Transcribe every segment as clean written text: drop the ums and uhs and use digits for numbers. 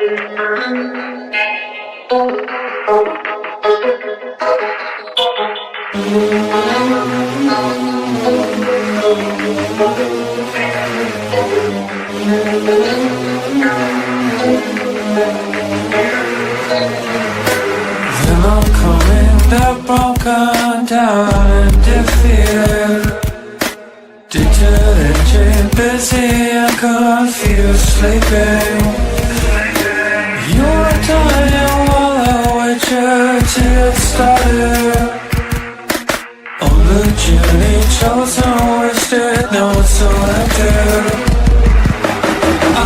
They're broken down and defeated, detergent, busy and confused, sleeping. You're dying while I wait you to get started on the journey chosen, wasted, now it's selected. I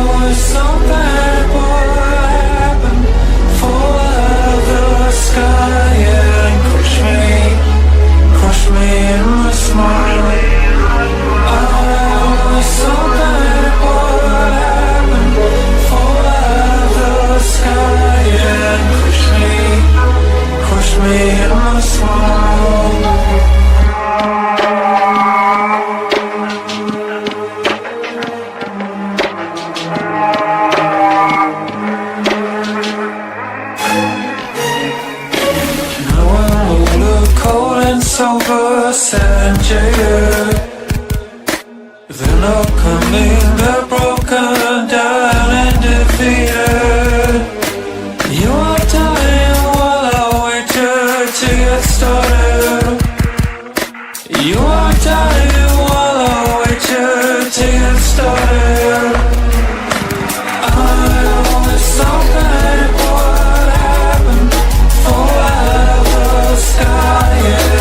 was so bad, what happened? Fall out of the sky and crush me in my smile. I was so bad, what happened? Fall out of the sky and crush me in my smile. Silver, sad and jaded. They're not coming, they're broken down and defeated. You are dying while I wait you to get started. You are dying while I wait you to get started. I was so bad, what happened? Fall out of the sky, yeah.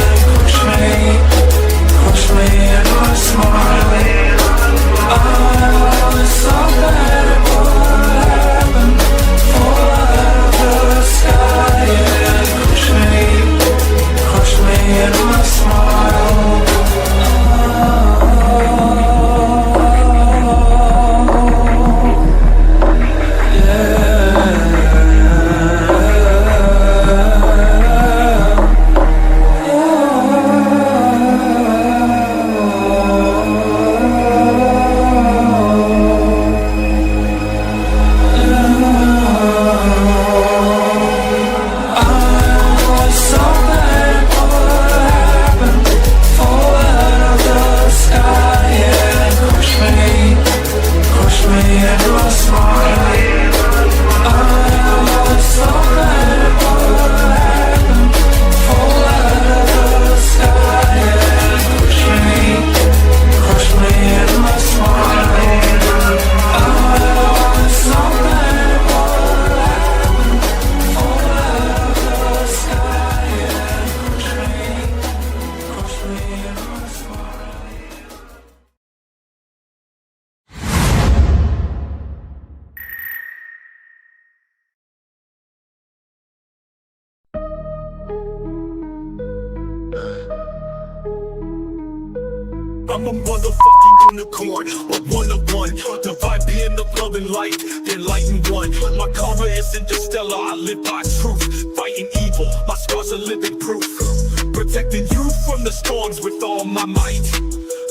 Crush me in my smile. I was so bad, what happened? Fall out of the sky and crush me in my smile. I'm a motherfucking unicorn, a one-of-one. The vibe being the love and light, then light and one. My karma isn't just stellar, I live by truth. Fighting evil, my scars are living proof. Protecting you from the storms with all my might.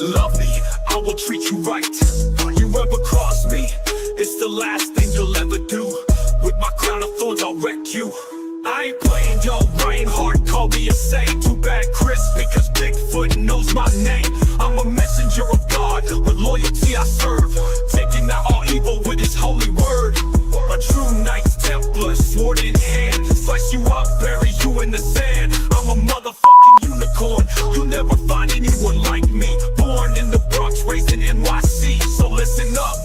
Love me, I will treat you right. You ever cross me, it's the last thing you'll ever do. With my crown of thorns, I'll wreck you. I ain't playing, yo, Bryan hard, call me a saint. Too bad, Chris, because Bigfoot knows my name. I'm a messenger of God, with loyalty I serve, taking out all evil with his holy word. A true Knights Templar, sword in hand, slice you up, bury you in the sand. I'm a motherfucking unicorn, you'll never find anyone like me. Born in the Bronx, raised in NYC, so listen up,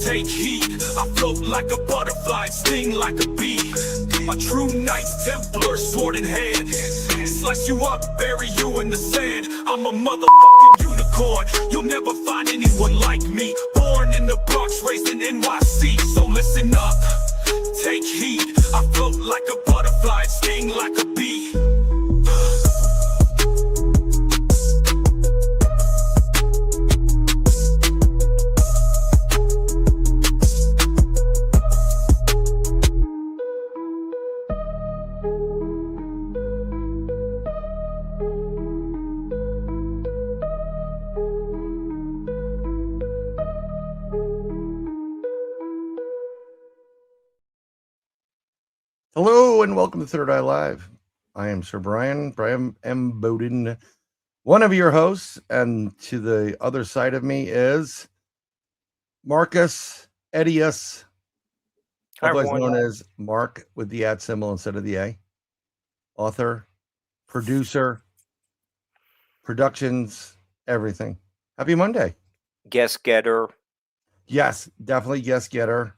take heed. I float like a butterfly, sting like a bee. A true Knights Templar, sword in hand, slice you up, bury you in the sand. I'm a motherfucking unicorn, you'll never find anyone like me. Born in the Bronx, raised in NYC, so listen up, take heed. I float like a butterfly, sting like a bee. Hello and welcome to Third Eye Live. I am Sir Bryan M. Bowden, one of your hosts, and to the other side of me is Marcus Eddius, otherwise known as Mark with the @ symbol instead of the A. Author, producer, productions, everything. Happy Monday. Guest getter. Yes, definitely guest getter.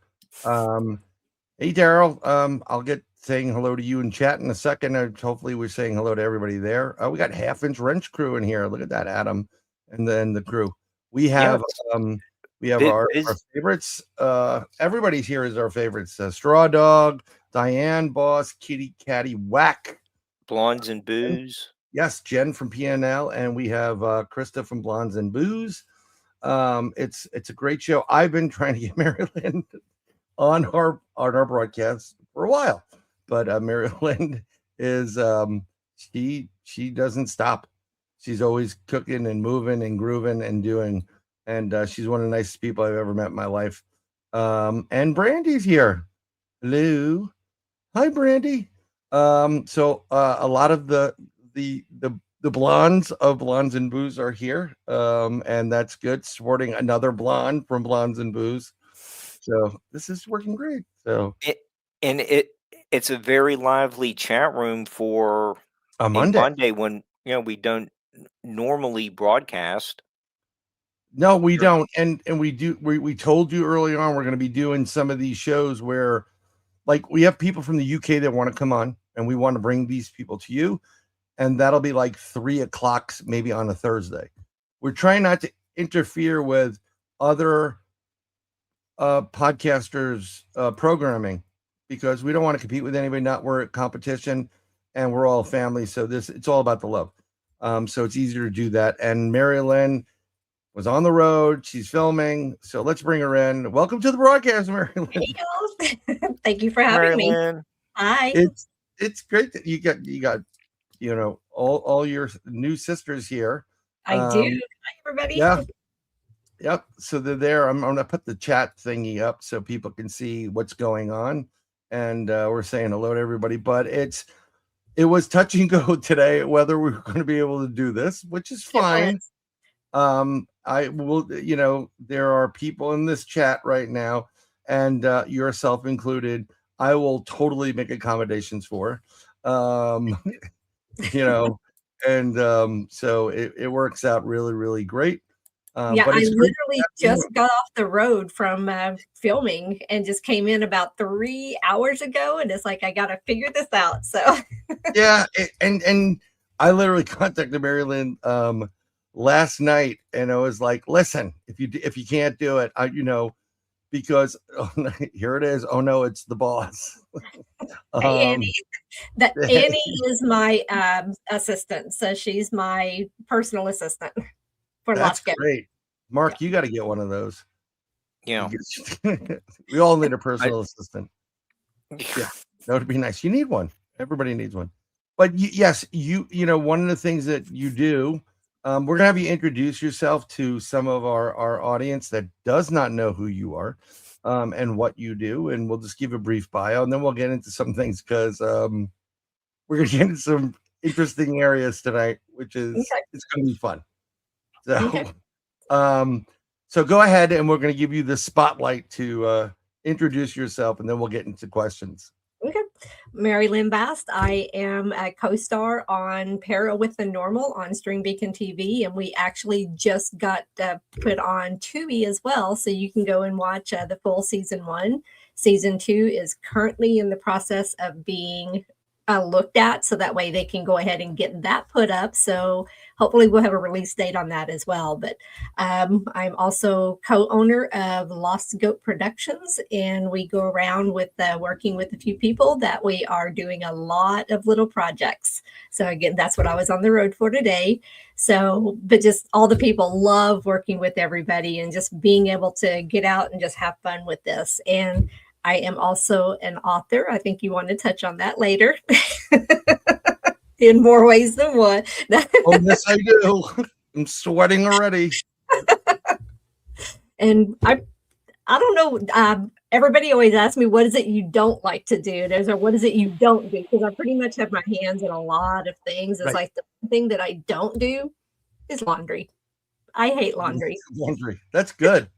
Hey, Daryl. I'll get saying hello to you in chat in a second. Hopefully, we're saying hello to everybody there. We got Half-Inch Wrench crew in here. Look at that, Adam, and then the crew. We have our favorites. Everybody's here is our favorites. Straw Dog, Diane, Boss, Kitty, Catty, Whack, Blondes and Booze. Yes, Jen from PNL, and we have Krista from Blondes and Booze. It's a great show. I've been trying to get MaryLynn on our broadcast for a while, but MaryLynn is she doesn't stop. She's always cooking and moving and grooving and doing, and she's one of the nicest people I've ever met in my life. And Brandy's here. Hello, hi Brandy. So a lot of the blondes of Blondes and Booze are here, and that's good. Supporting another blonde from Blondes and Booze. So this is working great. So it's a very lively chat room for a Monday when we don't normally broadcast. No, we don't, and we do. We told you early on we're going to be doing some of these shows where, like, we have people from the UK that want to come on, and we want to bring these people to you, and that'll be like 3 o'clock maybe on a Thursday. We're trying not to interfere with other podcasters programming because we don't want to compete with anybody. Not we're at competition, and we're all family, so it's all about the love. So it's easier to do that. And MaryLynn was on the road, she's filming, so let's bring her in. Welcome to the broadcast, MaryLynn. Hey, thank you for having me. Hi. It's great that you got all your new sisters here. I do. Hi everybody. Yeah. Yep. So they're there. I'm going to put the chat thingy up so people can see what's going on. And we're saying hello to everybody. But it was touch and go today whether we were going to be able to do this, which is fine. I will, there are people in this chat right now, and yourself included. I will totally make accommodations for. And so it works out really, really great. But I literally just got off the road from filming and just came in about 3 hours ago, and it's like I got to figure this out. So yeah, and I literally contacted MaryLynn last night, and I was like, "Listen, if you can't do it, because here it is. Oh no, it's the boss." Hey, Annie. Annie is my assistant, so she's my personal assistant. That's great. Mark, you got to get one of those. Yeah. We all need a personal assistant. Yeah, that would be nice. You need one. Everybody needs one. But yes, one of the things that you do, we're going to have you introduce yourself to some of our audience that does not know who you are and what you do. And we'll just give a brief bio, and then we'll get into some things because we're going to get into some interesting areas tonight, which is it's going to be fun. So go ahead, and we're going to give you the spotlight to introduce yourself, and then we'll get into questions. Okay. MaryLynn Bast. I am a co-star on Para with the Normal on String Beacon TV, and we actually just got put on Tubi as well, so you can go and watch the full season 1. Season 2 is currently in the process of being looked at, so that way they can go ahead and get that put up. So hopefully we'll have a release date on that as well. But I'm also co-owner of Lost Goat Productions, and we go around with working with a few people that we are doing a lot of little projects. So again, that's what I was on the road for today. So, but just all the people love working with everybody and just being able to get out and just have fun with this. And I am also an author. I think you want to touch on that later in more ways than one. Oh, yes, I do. I'm sweating already. And I don't know. Everybody always asks me, what is it you don't like to do? Or what is it you don't do? Because I pretty much have my hands in a lot of things. It's Right. like the thing that I don't do is laundry. I hate laundry. Laundry. That's good.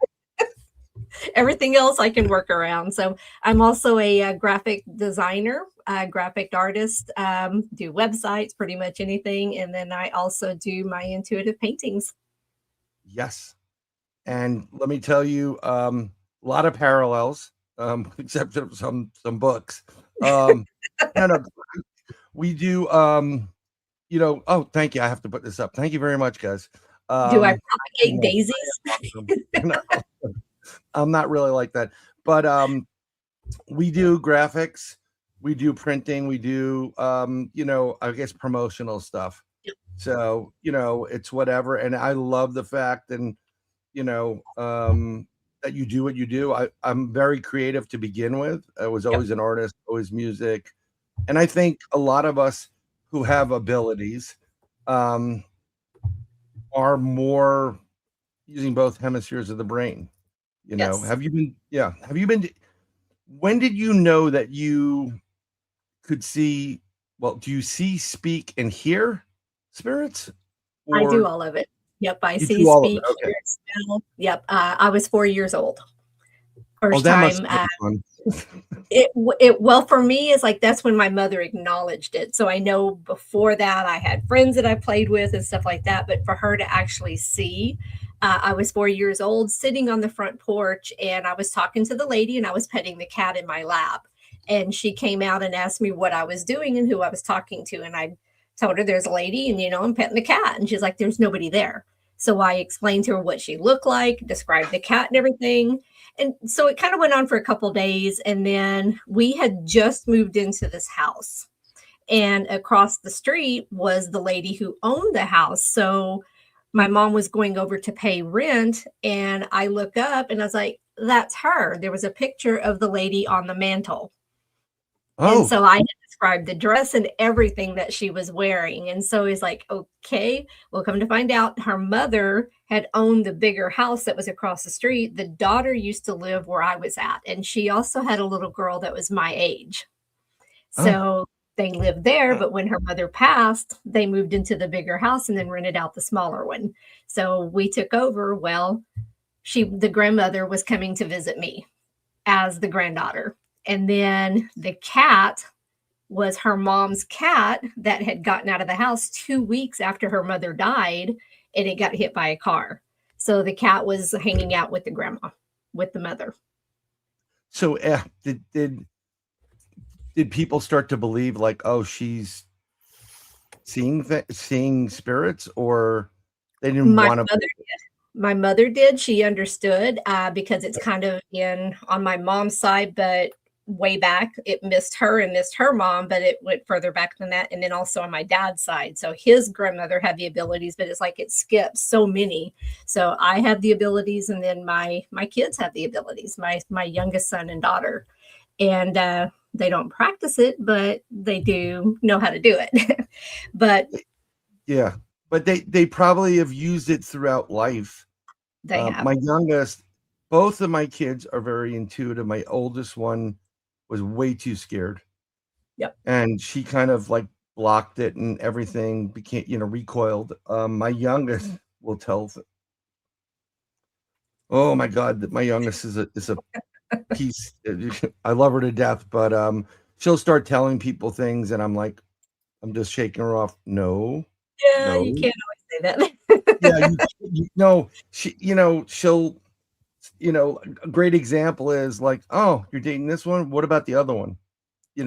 Everything else I can work around. So I'm also a graphic designer, graphic artist, do websites, pretty much anything. And then I also do my intuitive paintings. Yes. And let me tell you, a lot of parallels, except for some books. No, we do, oh, thank you. I have to put this up. Thank you very much, guys. Do I propagate daisies? I'm not really like that, but we do graphics, we do printing, we do I guess promotional stuff. Yep. So it's whatever, and I love the fact that you do what you do. I'm very creative to begin with. I was always an artist, always music, and I think a lot of us who have abilities are more using both hemispheres of the brain. Yes. Have you been, when did you know that you could see, do you see, speak, and hear spirits? I do all of it. Yep. I You see, do all of speak, it, okay. hear, smell. Yep. I was 4 years old. First that must time. have been fun. Well, for me, it's like that's when my mother acknowledged it. So I know before that I had friends that I played with and stuff like that. But for her to actually see, I was 4 years old, sitting on the front porch, and I was talking to the lady, and I was petting the cat in my lap. And she came out and asked me what I was doing and who I was talking to. And I told her there's a lady, and I'm petting the cat. And she's like, there's nobody there. So I explained to her what she looked like, described the cat and everything. And so it kind of went on for a couple of days. And then we had just moved into this house. And across the street was the lady who owned the house. So my mom was going over to pay rent. And I look up and I was like, that's her. There was a picture of the lady on the mantle. Oh. And so I had described the dress and everything that she was wearing. And so he's like, okay, well, come to find out, her mother had owned the bigger house that was across the street. The daughter used to live where I was at. And she also had a little girl that was my age. So they lived there. But when her mother passed, they moved into the bigger house and then rented out the smaller one. So we took over. Well, the grandmother was coming to visit me as the granddaughter. And then the cat was her mom's cat that had gotten out of the house 2 weeks after her mother died, and it got hit by a car. So the cat was hanging out with the grandma, with the mother. So did people start to believe like, oh, she's seeing spirits, or they didn't want to? My mother did. She understood because it's kind of on my mom's side, but way back it missed her and missed her mom, but it went further back than that. And then also on my dad's side, so his grandmother had the abilities, but it's like it skips so many. So I have the abilities, and then my kids have the abilities, my youngest son and daughter, and they don't practice it, but they do know how to do it. But they probably have used it throughout life. They have. My youngest, both of my kids are very intuitive. My oldest one was way too scared. Yep. And she kind of like blocked it, and everything became, recoiled. My youngest will tell. Oh my God, my youngest is a piece. I love her to death, but she'll start telling people things, and I'm just shaking her off. No. Yeah, you can't always say that. She'll, a great example is like, oh, you're dating this one. What about the other one? Yeah,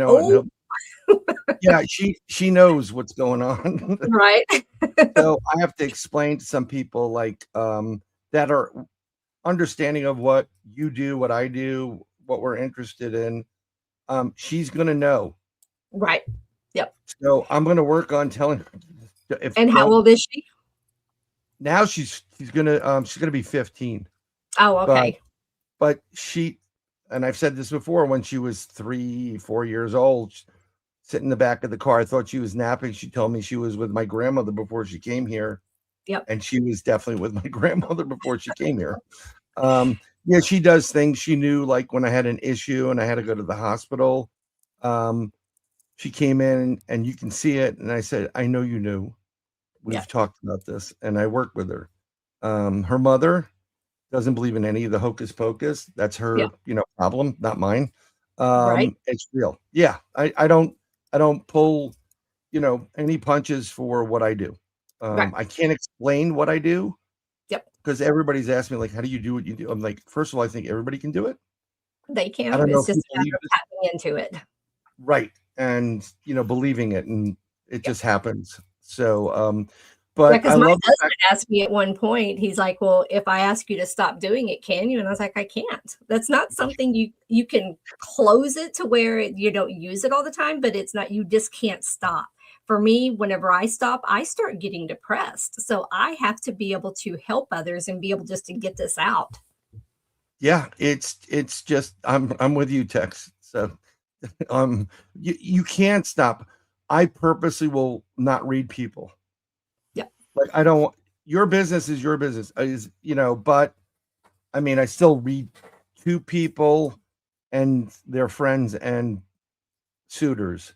she knows what's going on. Right. So I have to explain to some people that are understanding of what you do, what I do, what we're interested in. She's going to know. Right. Yep. So I'm going to work on telling her. And how old is she? Now she's gonna be 15. Oh, okay. But she, and I've said this before, when she was 3-4 years old, sitting in the back of the car, I thought she was napping. She told me she was with my grandmother before she came here. Yep. And she was definitely with my grandmother before she came here. Yeah, she does things. She knew, like, when I had an issue and I had to go to the hospital. She came in and you can see it. And I said, I know you knew. Yeah. We've talked about this, and I work with her. Her mother doesn't believe in any of the hocus pocus. That's her, Yeah. problem, not mine. Right. It's real. Yeah. I don't pull, any punches for what I do. Right. I can't explain what I do Yep. because everybody's asked me, like, how do you do what you do? I'm like, first of all, I think everybody can do it. They I can. don't know It's if just you a matter believe of this. tapping into it. Right. And, believing it, and it Yep. just happens. So, Yeah, but I because my love the husband fact, asked me at one point, he's like, "Well, if I ask you to stop doing it, can you?" And I was like, "I can't. That's not something you can close it to where you don't use it all the time, but it's not, you just can't stop." For me, whenever I stop, I start getting depressed. So I have to be able to help others and be able just to get this out. yeah, it's just I'm with you, Tex. So you can't stop. I purposely will not read people. Yeah. Like, I don't, your business is your business. But I mean, I still read to people and their friends and suitors.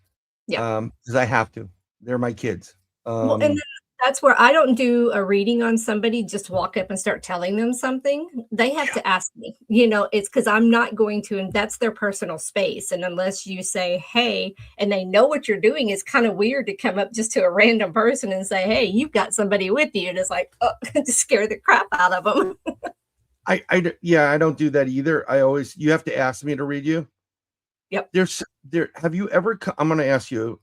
Yeah. Because I have to. They're my kids. Well, and then that's where I don't do a reading on somebody, just walk up and start telling them something. They have to ask me. It's because I'm not going to, and that's their personal space. And unless you say, hey, and they know what you're doing, it's kind of weird to come up just to a random person and say, hey, you've got somebody with you. And it's like, oh, to scare the crap out of them. I don't do that either. You have to ask me to read you. Yep. Have you ever, I'm going to ask you,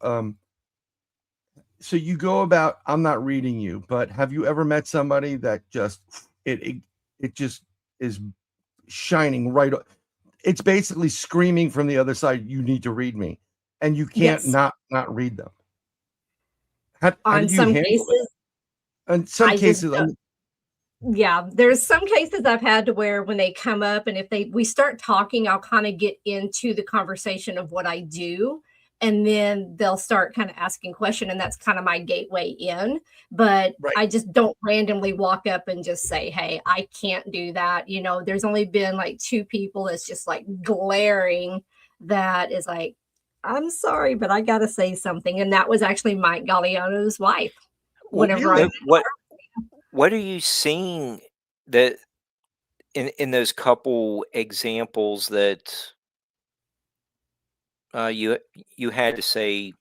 so you go about, I'm not reading you, but have you ever met somebody that just it just is shining right? It's basically screaming from the other side, you need to read me, and you can't Yes. not read them. How On did you some handle it? cases, In some I just cases, yeah, there's some cases I've had to where when they come up and if we start talking, I'll kind of get into the conversation of what I do. And then they'll start kind of asking question, and that's kind of my gateway in. But right. I just don't randomly walk up and just say, hey, I can't do that. There's only been like 2 people that's just like glaring that is like, I'm sorry, but I gotta say something. And that was actually Mike Galliano's wife. Whenever really? What are you seeing that in those couple examples that you had to say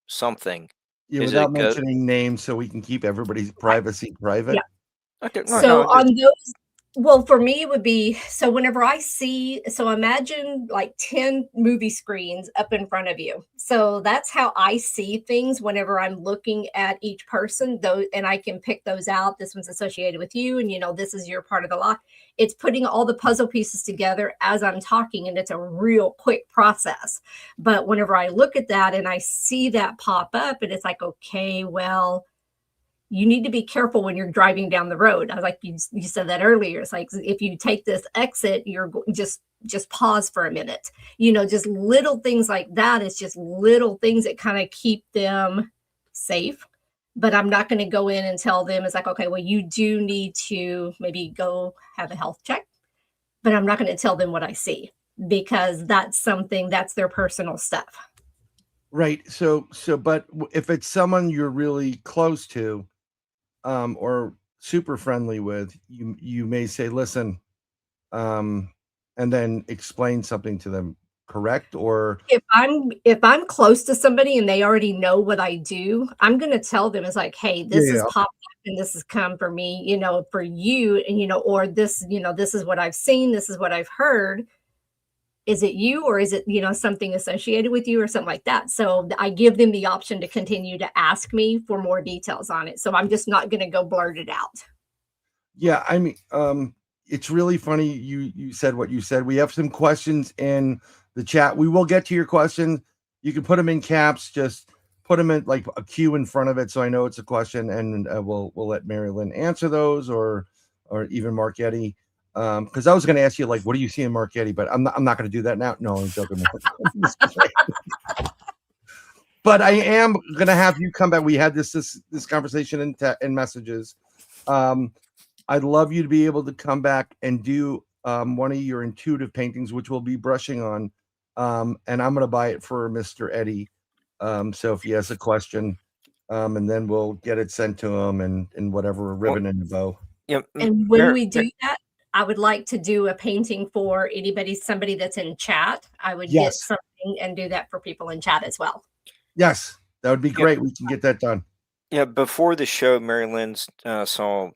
something? Yeah, Is without it go? mentioning names, so we can keep everybody's privacy private. Yeah. Okay, So no, just on those, well, for me, it would be so whenever I see, so imagine like 10 movie screens up in front of you. So that's how I see things whenever I'm looking at each person, though, and I can pick those out. This one's associated with you, and this is your part of the lot. It's putting all the puzzle pieces together as I'm talking, and it's a real quick process. But whenever I look at that and I see that pop up, and it's like, okay, well, you need to be careful when you're driving down the road. I was like, you said that earlier. It's like, if you take this exit, you're just pause for a minute, just little things like that. It's just little things that kind of keep them safe. But I'm not going to go in and tell them, it's like, okay, well, you do need to maybe go have a health check, but I'm not going to tell them what I see because that's their personal stuff. Right. So, but if it's someone you're really close to, or super friendly with, you may say, listen, and then explain something to them, correct? Or if I'm close to somebody and they already know what I do, I'm going to tell them, it's like, hey, this is popped up and this has come for me, for you, and or this, this is what I've seen, this is what I've heard. Is it you, or is it, something associated with you or something like that? So I give them the option to continue to ask me for more details on it. So I'm just not going to go blurt it out. Yeah. I mean, it's really funny. You said what you said. We have some questions in the chat. We will get to your question. You can put them in caps, just put them in like a Q in front of it. So I know it's a question, and we'll let MaryLynn answer those, or even Mark Eddy. Because I was going to ask you, like, what do you see in Mark Eddy? But I'm not going to do that now. No, I'm joking. But I am going to have you come back. We had this conversation in messages. I'd love you to be able to come back and do one of your intuitive paintings, which we'll be brushing on. And I'm going to buy it for Mr. Eddy. So if he has a question, and then we'll get it sent to him and whatever ribbon and a bow. Yeah, And when we do that, I would like to do a painting for somebody that's in chat. I would get something and do that for people in chat as well. Yes, that would be great. We can get that done. Yeah, before the show, MaryLynn saw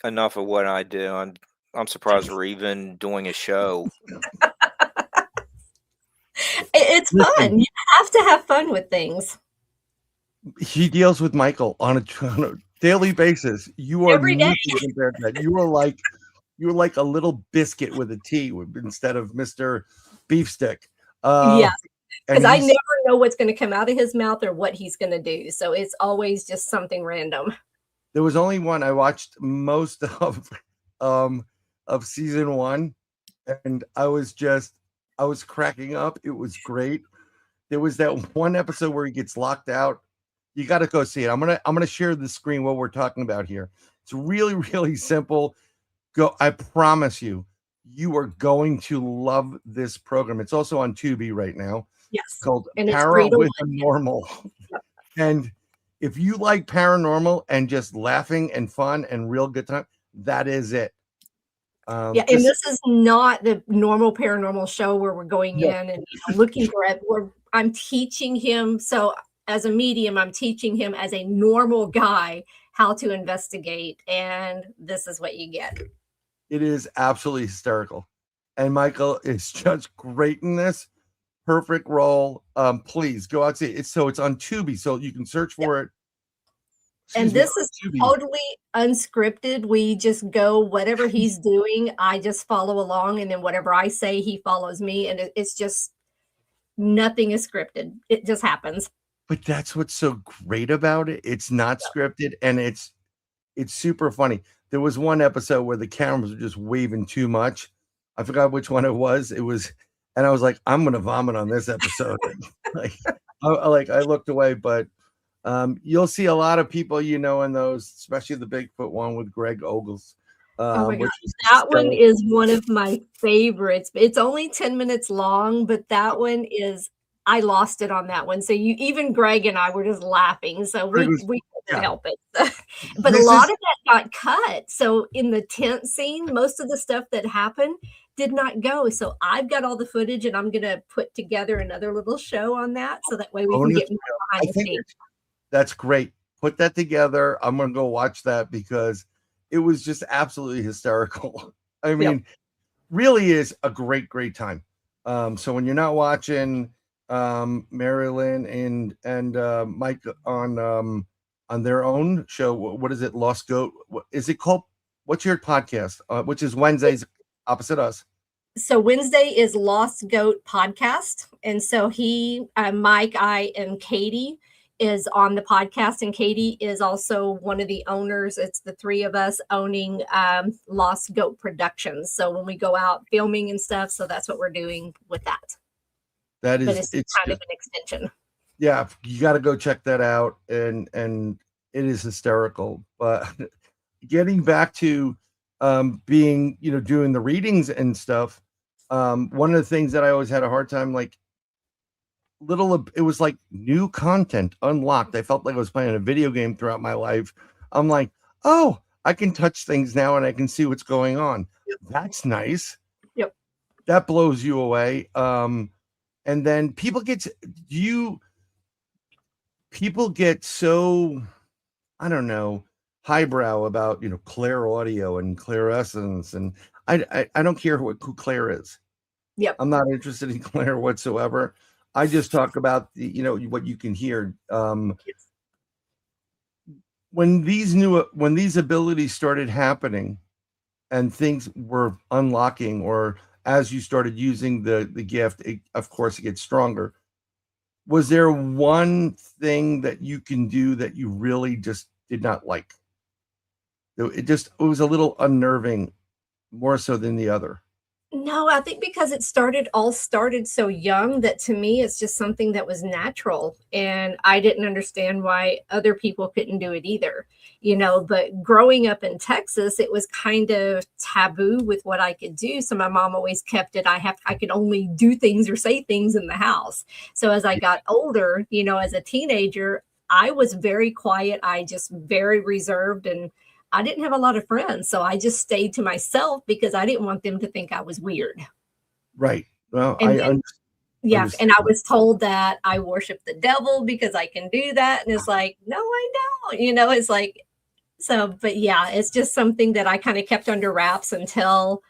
enough of what I do. I'm surprised we're even doing a show. It's fun. You have to have fun with things. He deals with Michael on a daily basis. You are every day compared to that. You are like a little biscuit with a T instead of Mr. Beefstick. Yeah, because I never know what's going to come out of his mouth or what he's going to do. So it's always just something random. There was only one. I watched most of season 1, and I was cracking up. It was great. There was that one episode where he gets locked out. You got to go see it. I'm gonna share the screen what we're talking about here. It's really, really simple. I promise you, you are going to love this program. It's also on Tubi right now. Yes, it's called Paranormal. Yep. And if you like paranormal and just laughing and fun and real good time, that is it. And this is not the normal paranormal show where we're going in and looking for it. I'm teaching him. So as a medium, I'm teaching him as a normal guy how to investigate. And this is what you get. It is absolutely hysterical. And Michael is just great in this. Perfect role. Please go out and see it. It's on Tubi, so you can search for it. And this is totally unscripted. We just go, whatever he's doing, I just follow along. And then whatever I say, he follows me. And it's just, nothing is scripted. It just happens. But that's what's so great about it. It's not scripted, and it's super funny. There was one episode where the cameras were just waving too much. I forgot which one it was. And I was like, I'm going to vomit on this episode. I looked away, but you'll see a lot of people, in those, especially the Bigfoot one with Greg Ogles. Oh my God. That one is one of my favorites. It's only 10 minutes long, but that one I lost it on that one. So even Greg and I were just laughing. So we couldn't help it. But a lot of that got cut. So in the tent scene, most of the stuff that happened did not go. So I've got all the footage, and I'm going to put together another little show on that. So that way we can get more behind the scenes. That's great. Put that together. I'm going to go watch that because it was just absolutely hysterical. I mean, really is a great, great time. So when you're not watching MaryLynn and Mike on their own show, what is it? Lost Goat. What is it called? What's your podcast? Which is Wednesdays opposite us. So Wednesday is Lost Goat Podcast. And so Mike, I, and Katie is on the podcast, and Katie is also one of the owners. It's the three of us owning Lost Goat Productions. So when we go out filming and stuff, so that's what we're doing with that. But it's kind of an extension. Yeah, you got to go check that out, and it is hysterical. But getting back to being, doing the readings and stuff, one of the things that I always had a hard time, it was like new content unlocked. I felt like I was playing a video game throughout my life. I'm like, oh, I can touch things now and I can see what's going on. Yep. That's nice. Yep. That blows you away. And then people get so, I don't know, highbrow about, Claire audio and clairescence. And I don't care who Claire is. Yep. I'm not interested in Claire whatsoever. I just talk about what you can hear. When these abilities started happening and things were unlocking, or as you started using the gift, of course it gets stronger. Was there one thing that you can do that you really just did not like? It was a little unnerving, more so than the other. No, I think because it started so young that to me it's just something that was natural, and I didn't understand why other people couldn't do it either. But growing up in Texas, it was kind of taboo with what I could do. So my mom always kept it. I could only do things or say things in the house. So as I got older, as a teenager, I was very quiet. I just very reserved, and I didn't have a lot of friends, so I just stayed to myself because I didn't want them to think I was weird. Right. Well, And then, yeah, understand. and I was told that I worship the devil because I can do that, and it's like, no, I don't. It's like so. But yeah, it's just something that I kind of kept under wraps until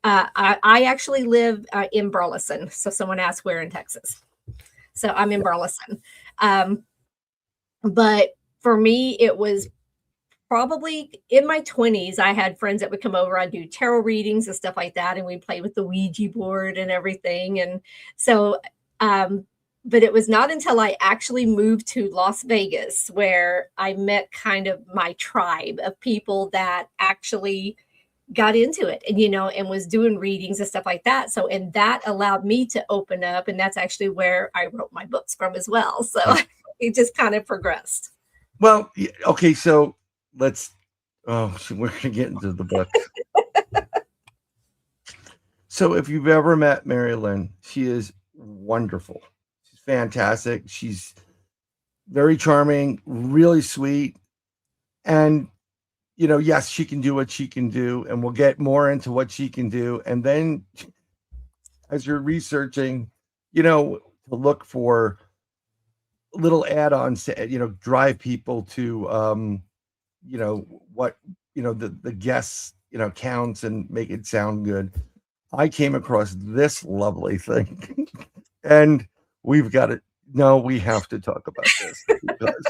I actually live in Burleson. So someone asked where in Texas. So I'm in Burleson. Um, but for me, it was probably in my 20s. I had friends that would come over. I'd do tarot readings and stuff like that, and we'd play with the Ouija board and everything. And so, but it was not until I actually moved to Las Vegas where I met kind of my tribe of people that actually got into it and and was doing readings and stuff like that. So and that allowed me to open up, and that's actually where I wrote my books from as well. So it just kind of progressed. Well, okay, so let's. Oh, we're gonna get into the book. So, if you've ever met MaryLynn, she is wonderful. She's fantastic. She's very charming, really sweet, and yes, she can do what she can do, and we'll get more into what she can do. And then, as you're researching, to look for little add-ons to drive people to what the guests counts and make it sound good. I came across this lovely thing and we've got it. No, we have to talk about this because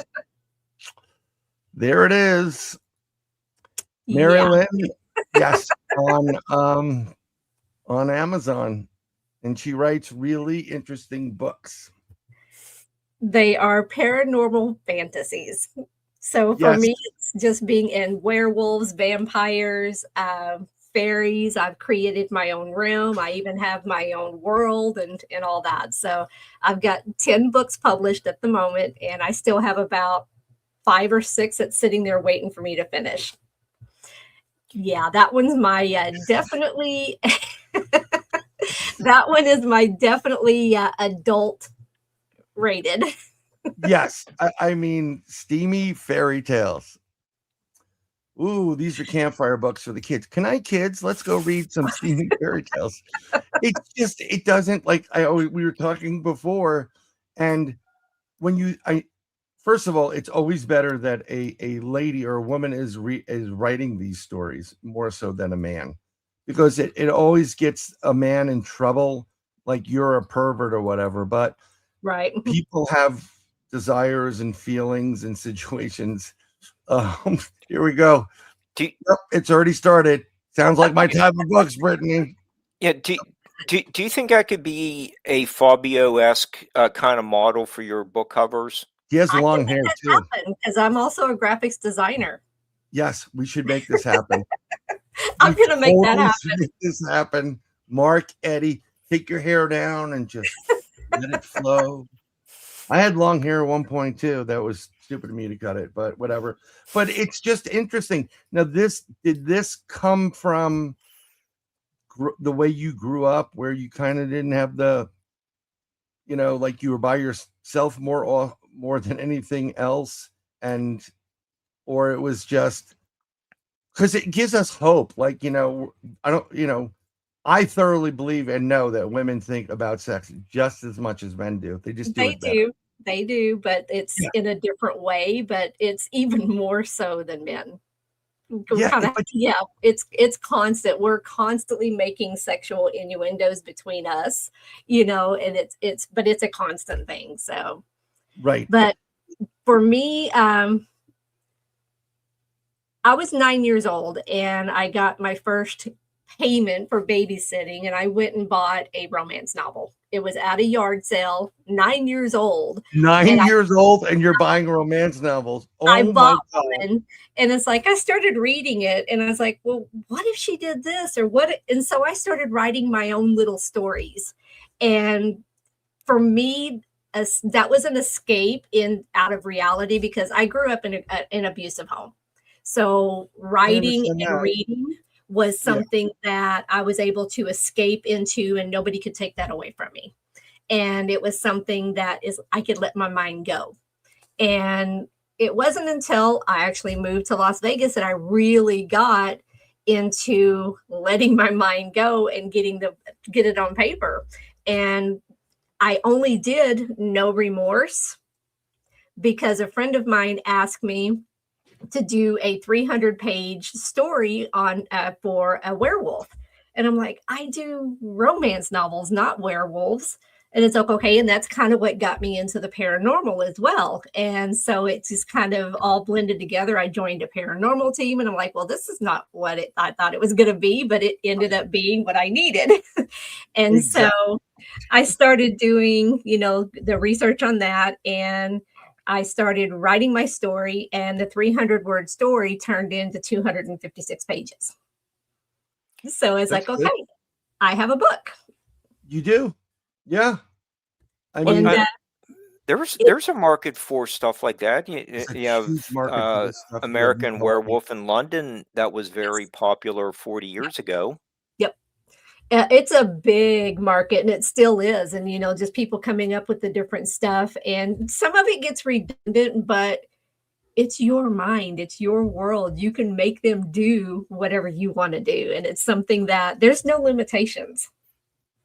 there it is. MaryLynn, yes, on Amazon, and she writes really interesting books. They are paranormal fantasies. So for me, it's just being in werewolves, vampires, fairies. I've created my own realm. I even have my own world and all that. So I've got 10 books published at the moment, and I still have about 5 or 6 that's sitting there waiting for me to finish. Yeah, that one's my definitely. That one is my definitely adult rated. Yes, I mean steamy fairy tales. Ooh, these are campfire books for the kids. Can I, kids? Let's go read some steamy fairy tales. It doesn't like we were talking before, and when first of all, it's always better that a lady or a woman is writing these stories more so than a man, because it always gets a man in trouble, like you're a pervert or whatever. But right, people have desires and feelings and situations. Here we go. Yep, it's already started. Sounds like my type of books, Brittany. Yeah. Do you think I could be a Fabio-esque kind of model for your book covers? He has long hair too. Because I'm also a graphics designer. Yes, we should make this happen. I'm going to make that happen. Make this happen. Mark, Eddy, take your hair down and just let it flow. I had long hair at one point too. That was stupid of me to cut it, but whatever. But it's just interesting. Now, did this come from the way you grew up, where you kind of didn't have the, like you were by yourself more than anything else, or it was just because it gives us hope. Like, I thoroughly believe and know that women think about sex just as much as men do. They just do it better. They do, but it's in a different way, but it's even more so than men. It's constant. We're constantly making sexual innuendos between us, and it's a constant thing. So, right. But for me, I was 9 years old and I got my first payment for babysitting, and I went and bought a romance novel. It was at a yard sale, 9 years old. 9 years old, and you're buying romance novels. I Oh my bought God. one, and it's like I started reading it, and I was like, "Well, what if she did this or what?" And so I started writing my own little stories, and for me, as that was an escape in out of reality because I grew up in an abusive home. So I writing understand and that. reading was Yeah. something that I was able to escape into, and nobody could take that away from me. And it was something that is I could let my mind go. And it wasn't until I actually moved to Las Vegas that I really got into letting my mind go and get it on paper. And I only did No Remorse because a friend of mine asked me to do a 300-page story on for a werewolf. And I'm like, I do romance novels, not werewolves. And it's like, okay. And that's kind of what got me into the paranormal as well. And so it's just kind of all blended together. I joined a paranormal team and I'm like, well, this is not what I thought it was going to be, but it ended up being what I needed. And Exactly. so I started doing, the research on that, and I started writing my story, and the 300-word story turned into 256 pages. So it's That's like, good. okay, I have a book. You do. Yeah. I And mean, There's a market for stuff like that. there's a You have huge market for this stuff. You have American no idea. Werewolf in London that was very popular 40 years ago. yep. It's a big market and it still is. And, just people coming up with the different stuff. And some of it gets redundant, but it's your mind, it's your world. You can make them do whatever you want to do. And it's something that there's no limitations.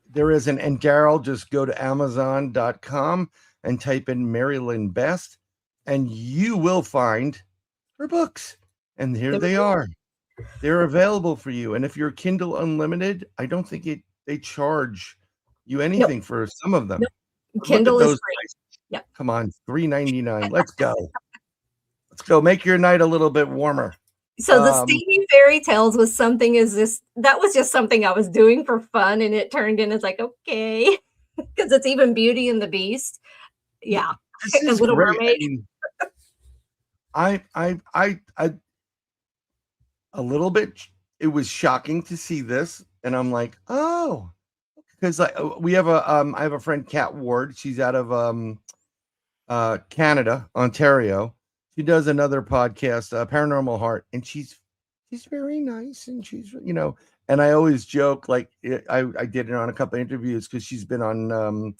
There isn't. And Daryl, just go to Amazon.com and type in MaryLynn Bast, and you will find her books. And here they are. They're available for you. And if you're Kindle Unlimited, I don't think they charge you anything for some of them. Nope. Kindle is free. Prices. Yeah. Come on, $3.99. Let's go. Let's go. Make your night a little bit warmer. So the Steamy Fairy Tales was something that was just something I was doing for fun, and it turned in as like, okay, because it's even Beauty and the Beast. Yeah. This is Little great. Mermaid. I mean, I a little bit, it was shocking to see this, and I'm like, oh, because we have I have a friend, Kat Ward. She's out of Canada, Ontario. She does another podcast, Paranormal Heart, and she's very nice, and she's and I always joke, like I did it on a couple of interviews because she's been on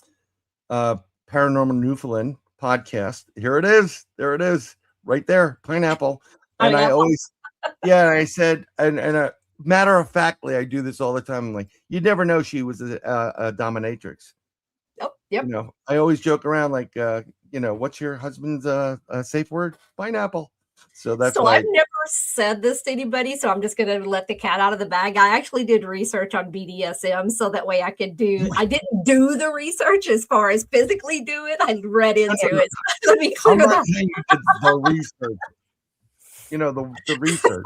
Paranormal Newfoundland podcast. Here it is, there it is, right there, pineapple. And I always, yeah, and I said, and matter of factly, I do this all the time. I'm like, you'd never know she was a dominatrix. Oh, yep. I always joke around like, what's your husband's safe word? Pineapple. So that's why I've never said this to anybody, so I'm just going to let the cat out of the bag. I actually did research on BDSM, so that way I didn't do the research as far as physically do it. I read into it. Let me clear I'm that. not saying you did the research. The research.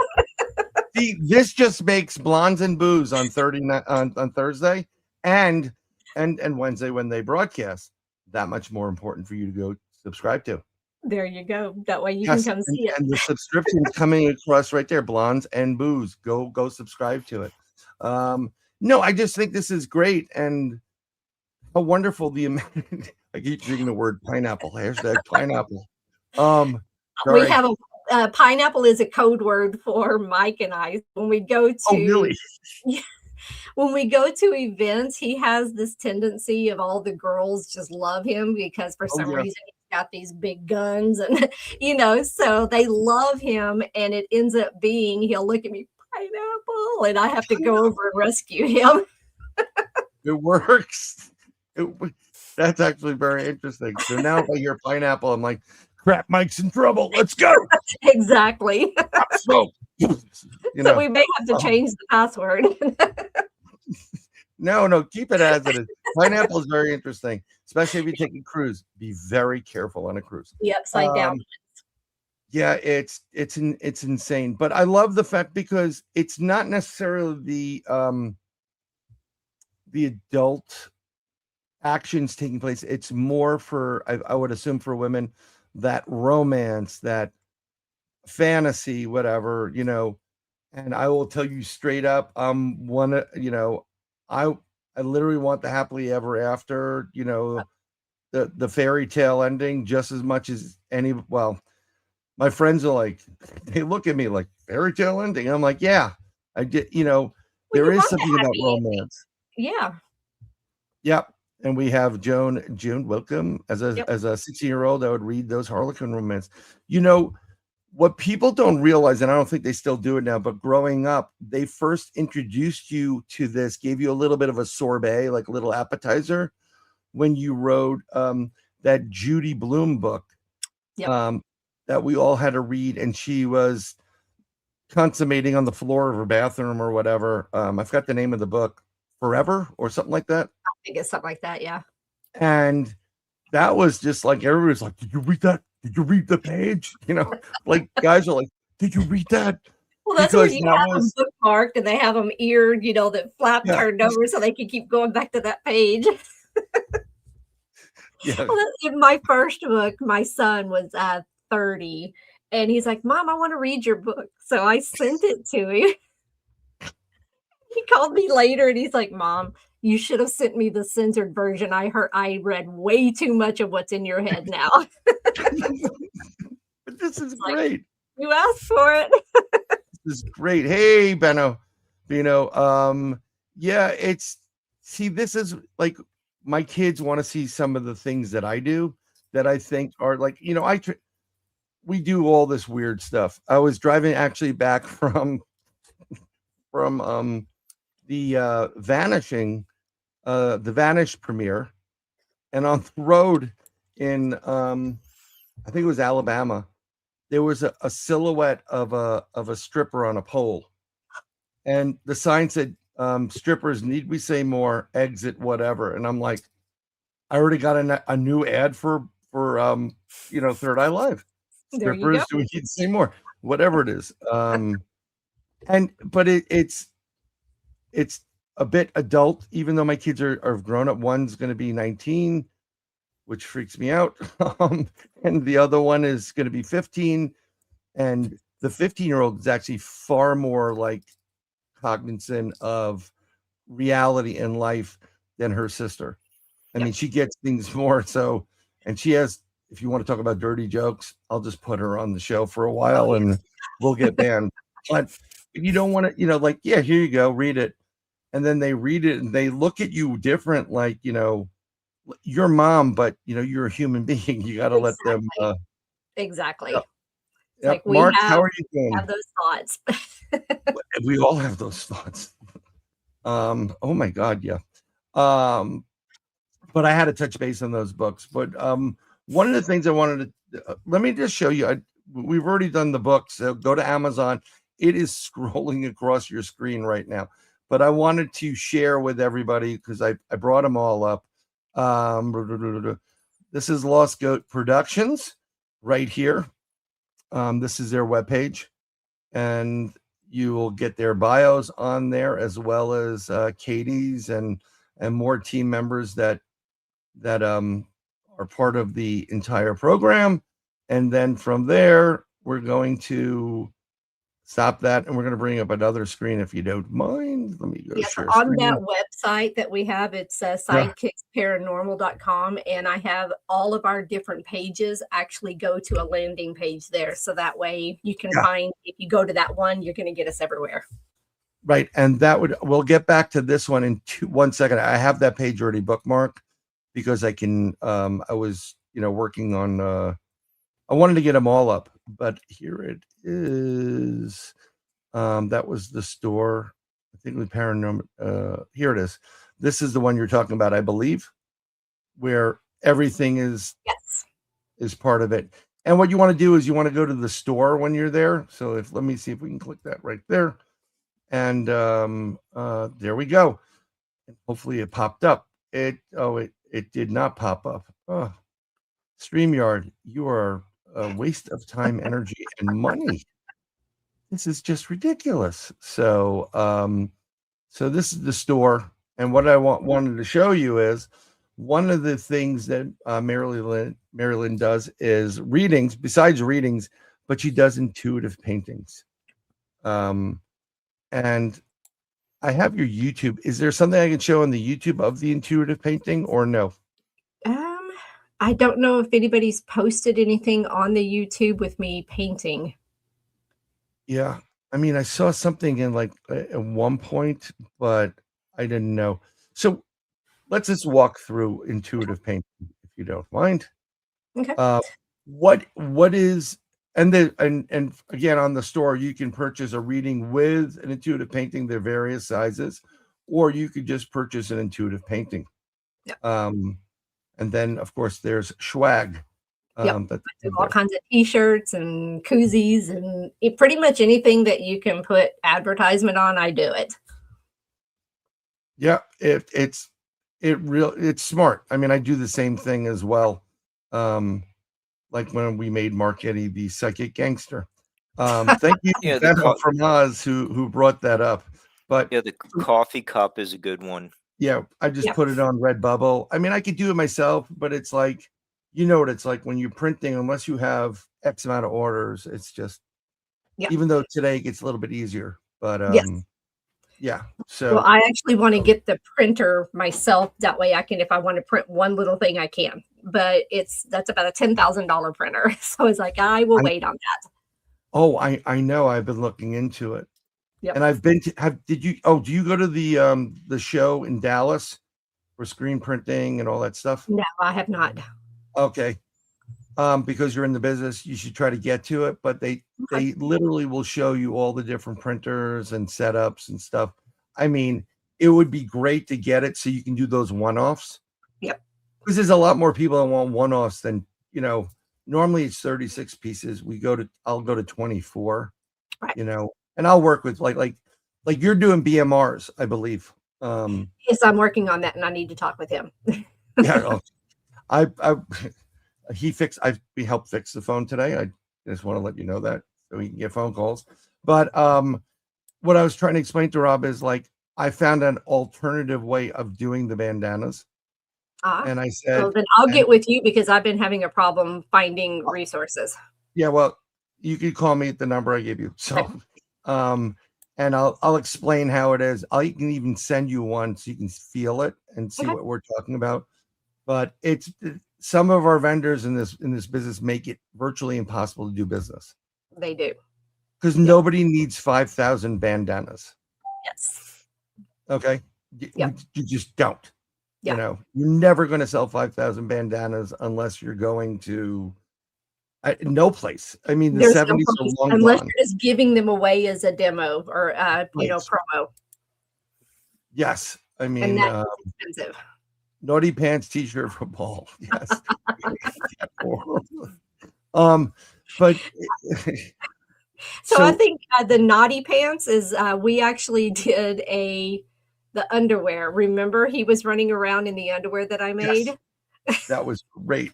See, this just makes Blondes and Booze on Thursday and Wednesday when they broadcast that much more important for you to go subscribe to. There you go. That way you can come see it. And the subscription is coming across right there. Blondes and Booze. Go subscribe to it. No, I just think this is great, and how wonderful the amount. I keep using the word pineapple. Hashtag pineapple. We have a pineapple is a code word for Mike and I. When we go to really? When we go to events, he has this tendency of all the girls just love him because for some reason he's got these big guns and so they love him, and it ends up being he'll look at me, pineapple, and I have to go over and rescue him. It works. That's actually very interesting. So now if I hear pineapple, I'm like, crap, Mike's in trouble. Let's go. Exactly. So we may have to change the password. No, keep it as it is. Pineapple is very interesting, especially if you take a cruise. Be very careful on a cruise. The upside down. Yeah, it's insane. But I love the fact because it's not necessarily the adult actions taking place. It's more for, I would assume, for women, that romance, that fantasy, whatever, and I will tell you straight up, I I literally want the happily ever after, the fairy tale ending just as much as any. Well, my friends are like, they look at me like, fairy tale ending. I'm like, yeah, I did. Well, There you is want the something about happy ending. romance. Yeah. Yep. And we have June, welcome. As a Yep. as a 16-year-old, I would read those Harlequin romance. What people don't realize, and I don't think they still do it now, but growing up, they first introduced you to this, gave you a little bit of a sorbet, like a little appetizer, when you wrote that Judy Blume book Yep. that we all had to read, and she was consummating on the floor of her bathroom or whatever. I forgot the name of the book, Forever or something like that. I think it's something like that. Yeah. And that was just like, everybody's like, did you read that? Did you read the page? Like guys are like, did you read that? Well, that's where Because you that have them was, bookmarked and they have them eared, that flap yeah, turned over so they can keep going back to that page. yeah, Well, in my first book, my son was 30, and he's like, "Mom, I want to read your book." So I sent it to him. He called me later and he's like, "Mom, you should have sent me the censored version. I read way too much of what's in your head now." but this is Like, great. you asked for it. This is great. Hey, Bino. Yeah, this is like, my kids want to see some of the things that I do that I think are like, we do all this weird stuff. I was driving actually back from the Vanish premiere, and on the road in I think it was Alabama, there was a silhouette of a stripper on a pole, and the sign said, strippers, need we say more, exit whatever. And I'm like, I already got a new ad for Third Eye Live. There you go. Strippers, do we need to say more, whatever it is. But it's a bit adult, even though my kids are grown up. One's going to be 19, which freaks me out. And the other one is going to be 15. And the 15-year-old is actually far more like cognizant of reality and life than her sister. I mean, she gets things more so, and she has, if you want to talk about dirty jokes, I'll just put her on the show for a while and we'll get banned. But you don't want to, like, yeah, here you go, read it. And then they read it and they look at you different, like, your mom, but you're a human being. You got to let them. Exactly. Yep. It's like Mark, how are you doing? have those thoughts. We all have those thoughts. Oh my God, yeah. But I had to touch base on those books. But one of the things I wanted to let me just show you. We've already done the book, so go to Amazon. It is scrolling across your screen right now. But I wanted to share with everybody because I brought them all up. This is Lost Goat Productions right here. This is their webpage, and you will get their bios on there, as well as Katie's and more team members that are part of the entire program. And then from there, we're going to stop that, and we're going to bring up another screen if you don't mind. Let me go share on screen. that website that we have, it's sidekicksparanormal.com, and I have all of our different pages actually go to a landing page there, so that way you can find, if you go to that one, you're going to get us everywhere. Right, and we'll get back to this one in 1 second. I have that page already bookmarked because I can. I was working on. I wanted to get them all up, but here it is. That was the store. I think with paranormal. Here it is. This is the one you're talking about, I believe, where everything is part of it. And what you want to do is you want to go to the store when you're there. So let me see if we can click that right there. And there we go. And hopefully it popped up. It did not pop up. Oh, StreamYard, you are a waste of time, energy, and money. This is just ridiculous. So this is the store, and what I wanted to show you is one of the things that MaryLynn does is readings, besides readings, but she does intuitive paintings. And I have your YouTube. Is there something I can show on the YouTube of the intuitive painting or no? I don't know if anybody's posted anything on the YouTube with me painting. Yeah. I mean, I saw something in like at one point, but I didn't know. So let's just walk through intuitive painting, if you don't mind. Okay. What is and again on the store you can purchase a reading with an intuitive painting. They're various sizes, or you could just purchase an intuitive painting. Yeah. And then of course there's swag. Yep. All kinds of t-shirts and koozies and pretty much anything that you can put advertisement on, I do it. Yeah, it's smart. I mean, I do the same thing as well. Like when we made Mark Eddy the psychic gangster. Thank you, Emma from Oz, who brought that up. But yeah, the coffee cup is a good one. Yeah, I just put it on Redbubble. I mean, I could do it myself, but it's like, you know what it's like when you're printing, unless you have X amount of orders, it's just, even though today it gets a little bit easier, but yeah. So well, I actually want to get the printer myself. That way I can, if I want to print one little thing, I can, but that's about a $10,000 printer. So it's like, I will wait on that. Oh, I know. I've been looking into it. Yep. And I've been to, do you go to the show in Dallas for screen printing and all that stuff? No, I have not. Okay. Because you're in the business, you should try to get to it, but they literally will show you all the different printers and setups and stuff. I mean, it would be great to get it so you can do those one-offs. Yep. Because there's a lot more people that want one-offs than, normally it's 36 pieces. I'll go to 24, right. And I'll work with like you're doing BMRs, I believe. Yes, I'm working on that and I need to talk with him. Yeah. We helped fix the phone today. I just want to let you know that so we can get phone calls. But what I was trying to explain to Rob is like I found an alternative way of doing the bandanas. And I said, well, then I'll get with you because I've been having a problem finding resources. Yeah, well, you could call me at the number I gave you. So and I'll explain how it is. I can even send you one so you can feel it and see what we're talking about. But some of our vendors in this business make it virtually impossible to do business. They do. Because nobody needs 5,000 bandanas. Yes. Okay. You just don't. Yeah. You're never going to sell 5,000 bandanas unless you're going to no place. I mean, the 70s are long unless gone. you're just giving them away as a demo or promo. Yes. I mean, and that's expensive. Naughty Pants t-shirt for Paul. Yes. But so I think the Naughty Pants is we actually did the underwear. Remember, he was running around in the underwear that I made. Yes. That was great.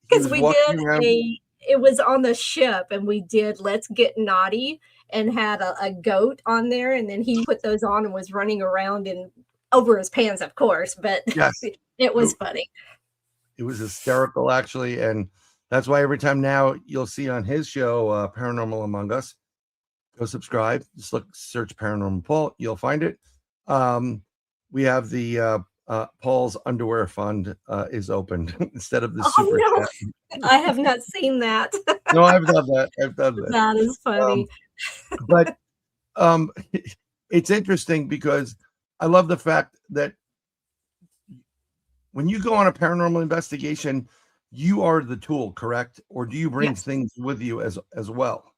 Because we did it was on the ship and we did Let's Get Naughty and had a goat on there, and then he put those on and was running around over his pants, of course, but it was funny. It was hysterical, actually, and that's why every time now you'll see on his show, Paranormal Among Us, go subscribe. Just search Paranormal Paul. You'll find it. We have the Paul's Underwear Fund is opened instead of the super chat. I have not seen that. No, I've done that. That is funny. But it's interesting because I love the fact that when you go on a paranormal investigation, you are the tool, correct? Or do you bring things with you as well?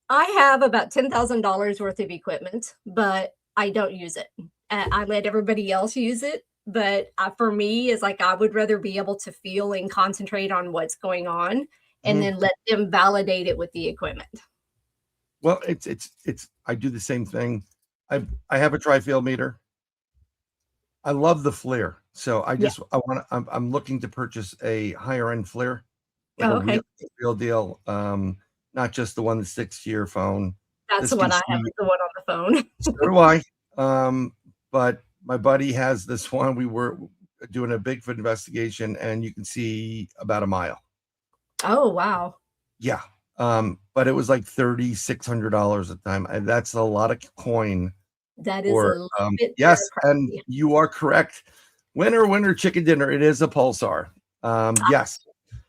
I have about $10,000 worth of equipment, but I don't use it. I let everybody else use it. But for me, it's like I would rather be able to feel and concentrate on what's going on and then let them validate it with the equipment. Well, it's I do the same thing. I have a tri-field meter. I love the FLIR. So I'm looking to purchase a higher end FLIR. Like a real deal. Not just the one that sticks to your phone. That's what I have, the one on the phone. So do I. But my buddy has this one. doing a Bigfoot investigation, and you can see about a mile. Oh, wow. Yeah. But it was like $3,600 at the time. And that's a lot of coin. That is a Or little bit yes, and pricey. you are correct. Winner, chicken dinner. It is a pulsar. Yes.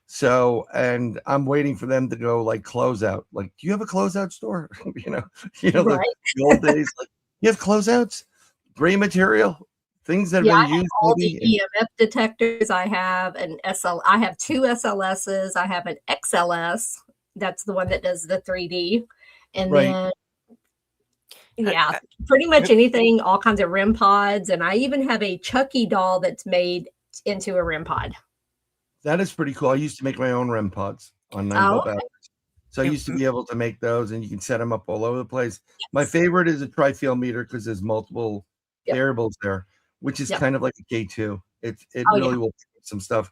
So, and I'm waiting for them to go like closeout. Like, do you have a closeout store? Right. The old days. Like, you have closeouts, gray material, things that have Yeah, I been have used. all Maybe, the EMF detectors. I have an SL. I have two SLSs. I have an XLS. That's the one that does the 3D. And right. then, yeah, pretty much anything, all kinds of REM pods. And I even have a Chucky doll that's made into a REM pod. That is pretty cool. I used to make my own REM pods on 9-volt batteries. So I used to be able to make those, and you can set them up all over the place. Yes. My favorite is a tri-field meter because there's multiple variables there, which is kind of like a K2. It really will pick up some stuff.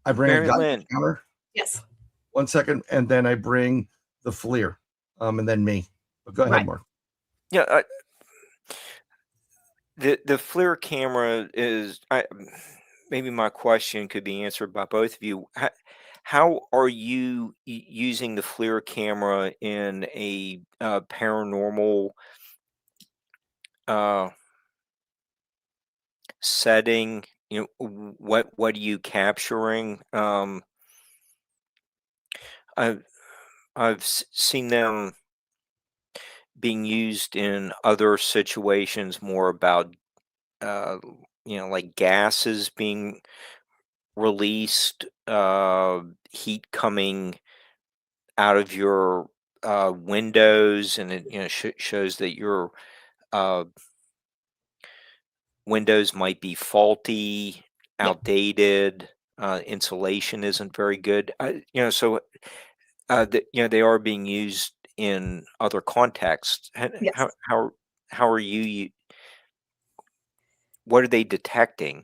I bring a gun counter. Yes. 1 second, and then I bring the FLIR, and then me. But go ahead, Mark. Yeah, the FLIR camera is. Maybe my question could be answered by both of you. How are you using the FLIR camera in a paranormal setting? What are you capturing? I've seen them being used in other situations, more about like gases being released, heat coming out of your windows, and it shows that your windows might be faulty, outdated, insulation isn't very good. So they are being used in other contexts. How are you? What are they detecting?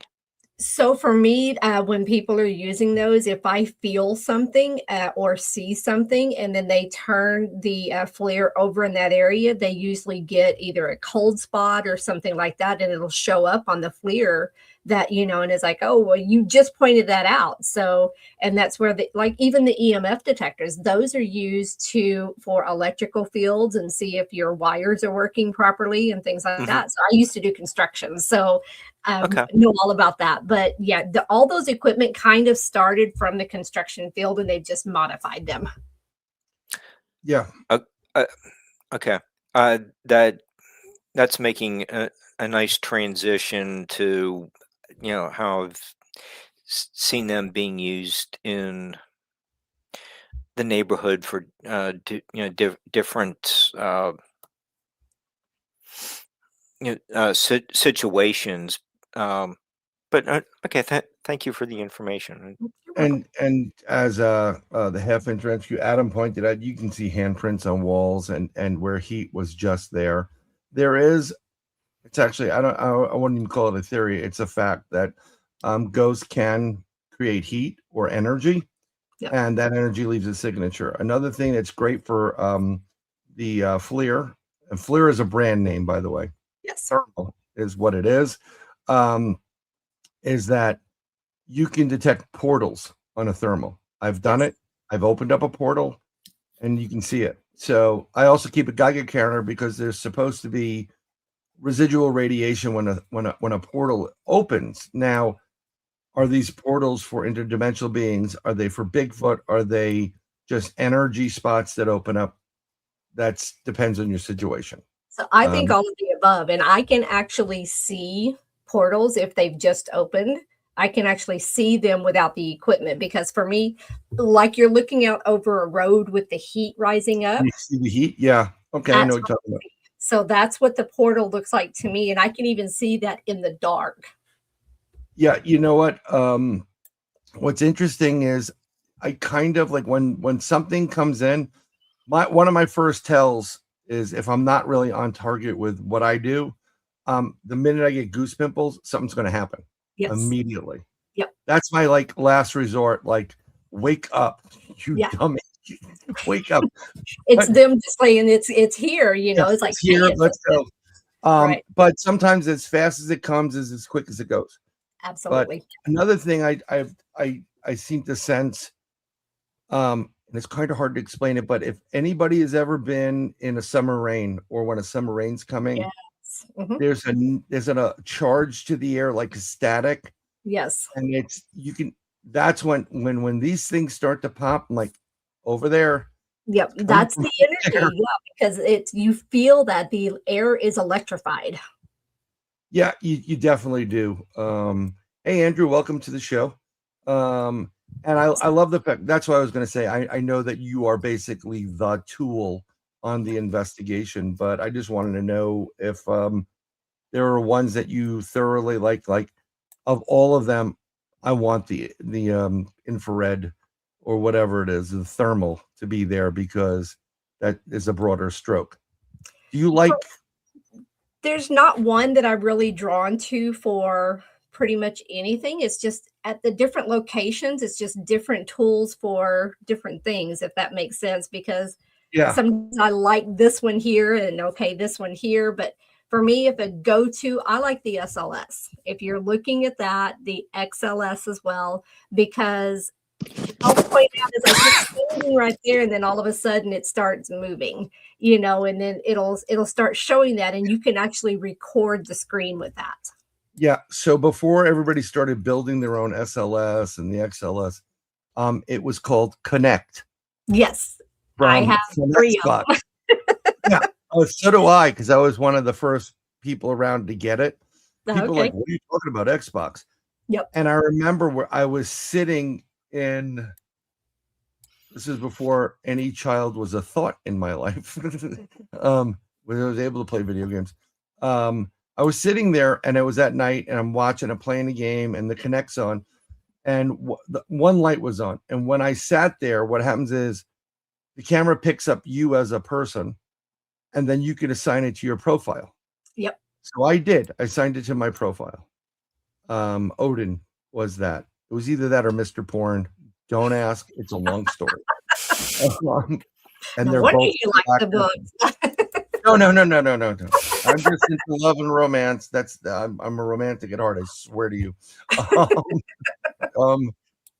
So for me, when people are using those, if I feel something or see something, and then they turn the FLIR over in that area, they usually get either a cold spot or something like that, and it'll show up on the FLIR that, and it's like, oh, well, you just pointed that out. So, and that's where even the EMF detectors, those are used for electrical fields and see if your wires are working properly and things like that. So I used to do construction. So know all about that. But yeah, all those equipment kind of started from the construction field, and they've just modified them. Yeah. Okay. That's making a nice transition to how I've seen them being used in the neighborhood for different situations. But okay, thank you for the information. And as the half-inch rescue Adam pointed out, you can see handprints on walls and where heat was just there. It's actually I wouldn't even call it a theory. It's a fact that ghosts can create heat or energy, and that energy leaves a signature. Another thing that's great for the FLIR, and FLIR is a brand name, by the way. Yes, Thermal is what it is that you can detect portals on a thermal. I've done it. I've opened up a portal, and you can see it. So I also keep a Geiger counter because there's supposed to be residual radiation when a portal opens. Now, are these portals for interdimensional beings? Are they for Bigfoot? Are they just energy spots that open up? That depends on your situation. So I think all of the above, and I can actually see portals if they've just opened. I can actually see them without the equipment, because for me, like you're looking out over a road with the heat rising up. You see the heat? Yeah. Okay, I know what you're talking about. So that's what the portal looks like to me, and I can even see that in the dark. Yeah, you know what? What's interesting is I kind of like when something comes in, one of my first tells is if I'm not really on target with what I do, the minute I get goose pimples, something's going to happen immediately. Yep. That's my last resort. Like, wake up, you dummy. Wake up. It's them just saying it's here, it's like here, let's go. But sometimes as fast as it comes is as quick as it goes. Absolutely. Another thing I seem to sense, and it's kind of hard to explain it, but if anybody has ever been in a summer rain or when a summer rain's coming, Yes. Mhm. there's a charge to the air like a static, Yes. and that's when these things start to pop. I'm like, over there. Yep. Coming That's from the there. energy. Yeah, because you feel that the air is electrified. Yeah, you definitely do. Hey Andrew, welcome to the show. And I love the fact, that's what I was going to say. I know that you are basically the tool on the investigation, but I just wanted to know if there are ones that you thoroughly like of all of them. I want the infrared or whatever it is, the thermal to be there because that is a broader stroke. Do you like? There's not one that I'm really drawn to for pretty much anything. It's just at the different locations, it's just different tools for different things, if that makes sense. Because Yeah, sometimes I like this one here and okay, this one here. But for me, if a go-to, I like the SLS. If you're looking at that, the XLS as well, because I'll point out as I keep standing right there, and then all of a sudden it starts moving, and then it'll start showing that, and you can actually record the screen with that. yeah. So before everybody started building their own SLS and the XLS, it was called Connect Yes, I from have from 3 of Xbox. them. Yeah. Oh, so do I, because I was one of the first people around to get it. People are like, Okay. what are you talking about, Xbox? Yep. And I remember where I was sitting in. This is before any child was a thought in my life. When I was able to play video games. I was sitting there and it was at night and I'm playing a game and the Connect's on and one light was on. And when I sat there, what happens is the camera picks up you as a person and then you can assign it to your profile. Yep. So I did. I signed it to my profile. Odin was that. It was either that or Mr. Porn. Don't ask. It's a long story. And No they're wonder both you like the actors. books. No. I'm just into love and romance. I'm a romantic at heart. I swear to you.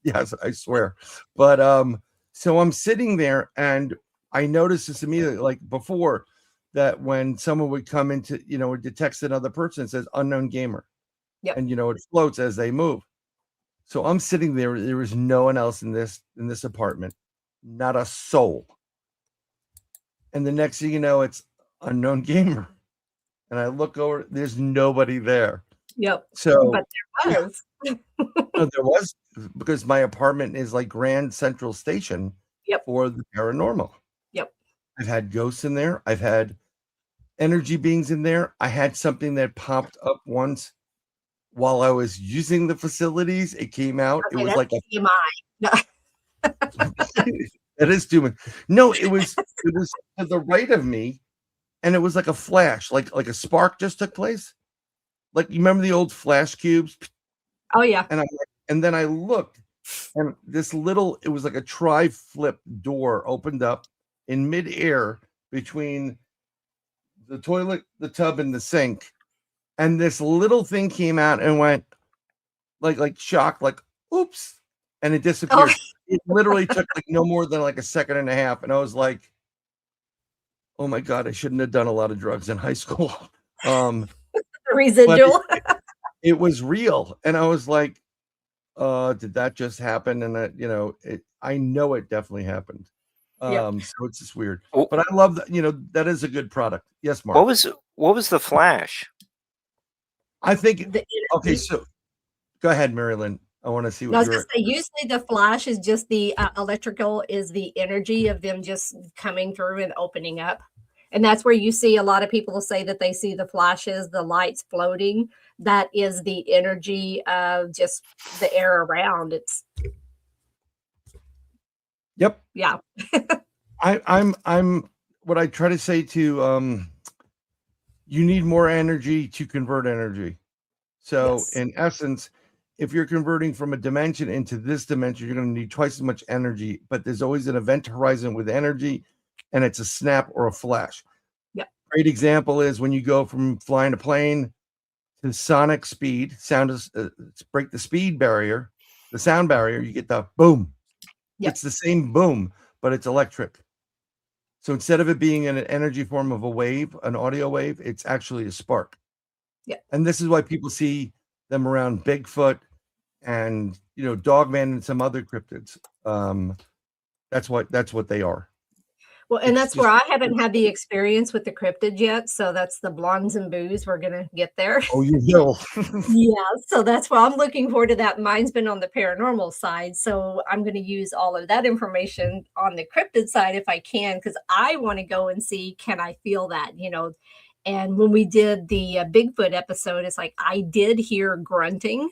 Yes, I swear. But so I'm sitting there and I noticed this immediately, like before, that when someone would come into, it detects another person, it says unknown gamer. Yep. And it floats as they move. So I'm sitting there. There was no one else in this apartment, not a soul. And the next thing you know, it's unknown gamer. And I look over, there's nobody there. Yep. So But there was. no, there was, because my apartment is like Grand Central Station Yep. for the paranormal. Yep. I've had ghosts in there. I've had energy beings in there. I had something that popped up once while I was using the facilities. It came out. Okay, It was that's like TMI. No. it is doing. No, it was to the right of me, and it was like a flash, like a spark just took place. Like you remember the old flash cubes? Oh yeah. And then I looked, and it was like a tri-flip door opened up in midair between the toilet, the tub, and the sink. And this little thing came out and went like shocked, like, oops. And it disappeared. It literally took like no more than like a second and a half. And I was like, oh my God, I shouldn't have done a lot of drugs in high school. Residual. It was real. And I was like, did that just happen? And I know it definitely happened. Yep. So it's just weird. Oh. But I love that, that is a good product. Yes, Mark. What was the flash? I think The okay, so go ahead, MaryLynn. I want to see I what was you're going to say, usually the flash is just the electrical is the energy of them just coming through and opening up. And that's where you see a lot of people say that they see the flashes, the lights floating. That is the energy of just the air around. It's Yep. yeah. I'm what I try to say to you need more energy to convert energy. So Yes. in essence, if you're converting from a dimension into this dimension, you're going to need twice as much energy, but there's always an event horizon with energy, and it's a snap or a flash. Yep. Great example is when you go from flying a plane to sonic speed. Sound is break the speed barrier, the sound barrier. You get the boom. Yep. It's the same boom, but it's electric. So instead of it being an energy form of a wave, an audio wave, it's actually a spark. Yeah. And this is why people see them around Bigfoot and Dogman and some other cryptids. That's what they are. Well, and It's that's where just- I haven't had the experience with the cryptid yet. So that's the blondes and booze. We're gonna get there. Oh, you will. Yeah, so that's why I'm looking forward to that. Mine's been on the paranormal side, so I'm going to use all of that information on the cryptid side if I can, because I want to go and see, can I feel that, And when we did the Bigfoot episode, it's like I did hear grunting,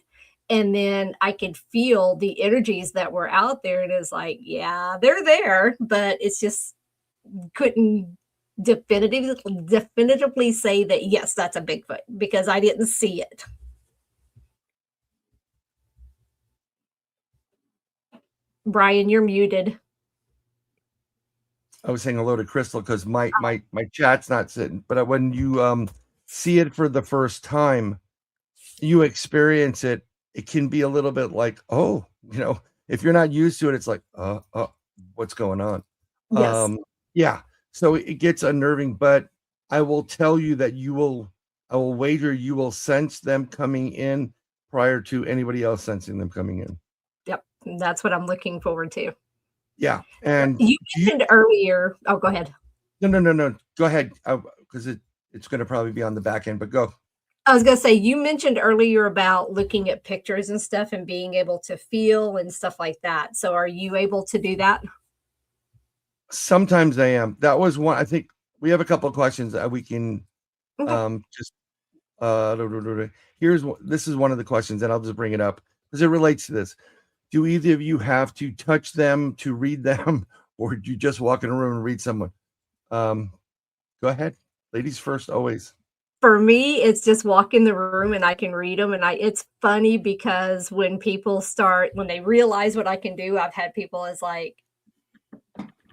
and then I could feel the energies that were out there, and it's like, yeah, they're there, but it's just couldn't definitively say that yes, that's a Bigfoot, because I didn't see it. Bryan, you're muted. I was saying hello to Crystal because my chat's not sitting. But when you see it for the first time, you experience it. It can be a little bit like, oh, if you're not used to it, it's like, what's going on? Yes. Yeah. So it gets unnerving. But I will tell you that I will wager you will sense them coming in prior to anybody else sensing them coming in. Yep. That's what I'm looking forward to. Yeah. And you mentioned earlier. Oh, go ahead. No. Go ahead. Because it's going to probably be on the back end, but go. I was going to say, you mentioned earlier about looking at pictures and stuff and being able to feel and stuff like that. So are you able to do that? Sometimes I am. That was one. I think we have a couple of questions that we can just this is one of the questions, and I'll just bring it up because it relates to this. Do either of you have to touch them to read them, or do you just walk in a room and read someone? Go ahead. Ladies first, always. For me, it's just walk in the room and I can read them. And it's funny because when they realize what I can do, I've had people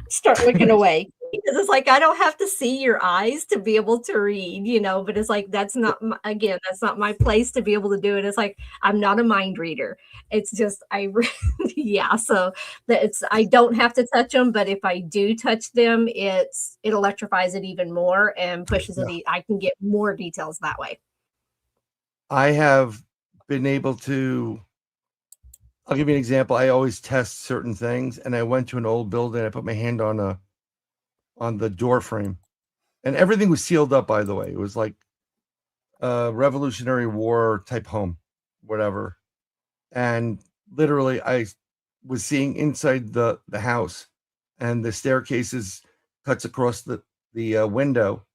start looking away, because it's like, I don't have to see your eyes to be able to read, but it's like, that's not my place to be able to do it. It's like, I'm not a mind reader. It's just, so I don't have to touch them, but if I do touch them, it electrifies it even more and pushes it. I can get more details that way. I have been able to, I'll give you an example. I always test certain things, and I went to an old building. I put my hand on the door frame, and everything was sealed up. By the way, it was like a Revolutionary War type home, whatever. And literally, I was seeing inside the house, and the staircases cuts across the window.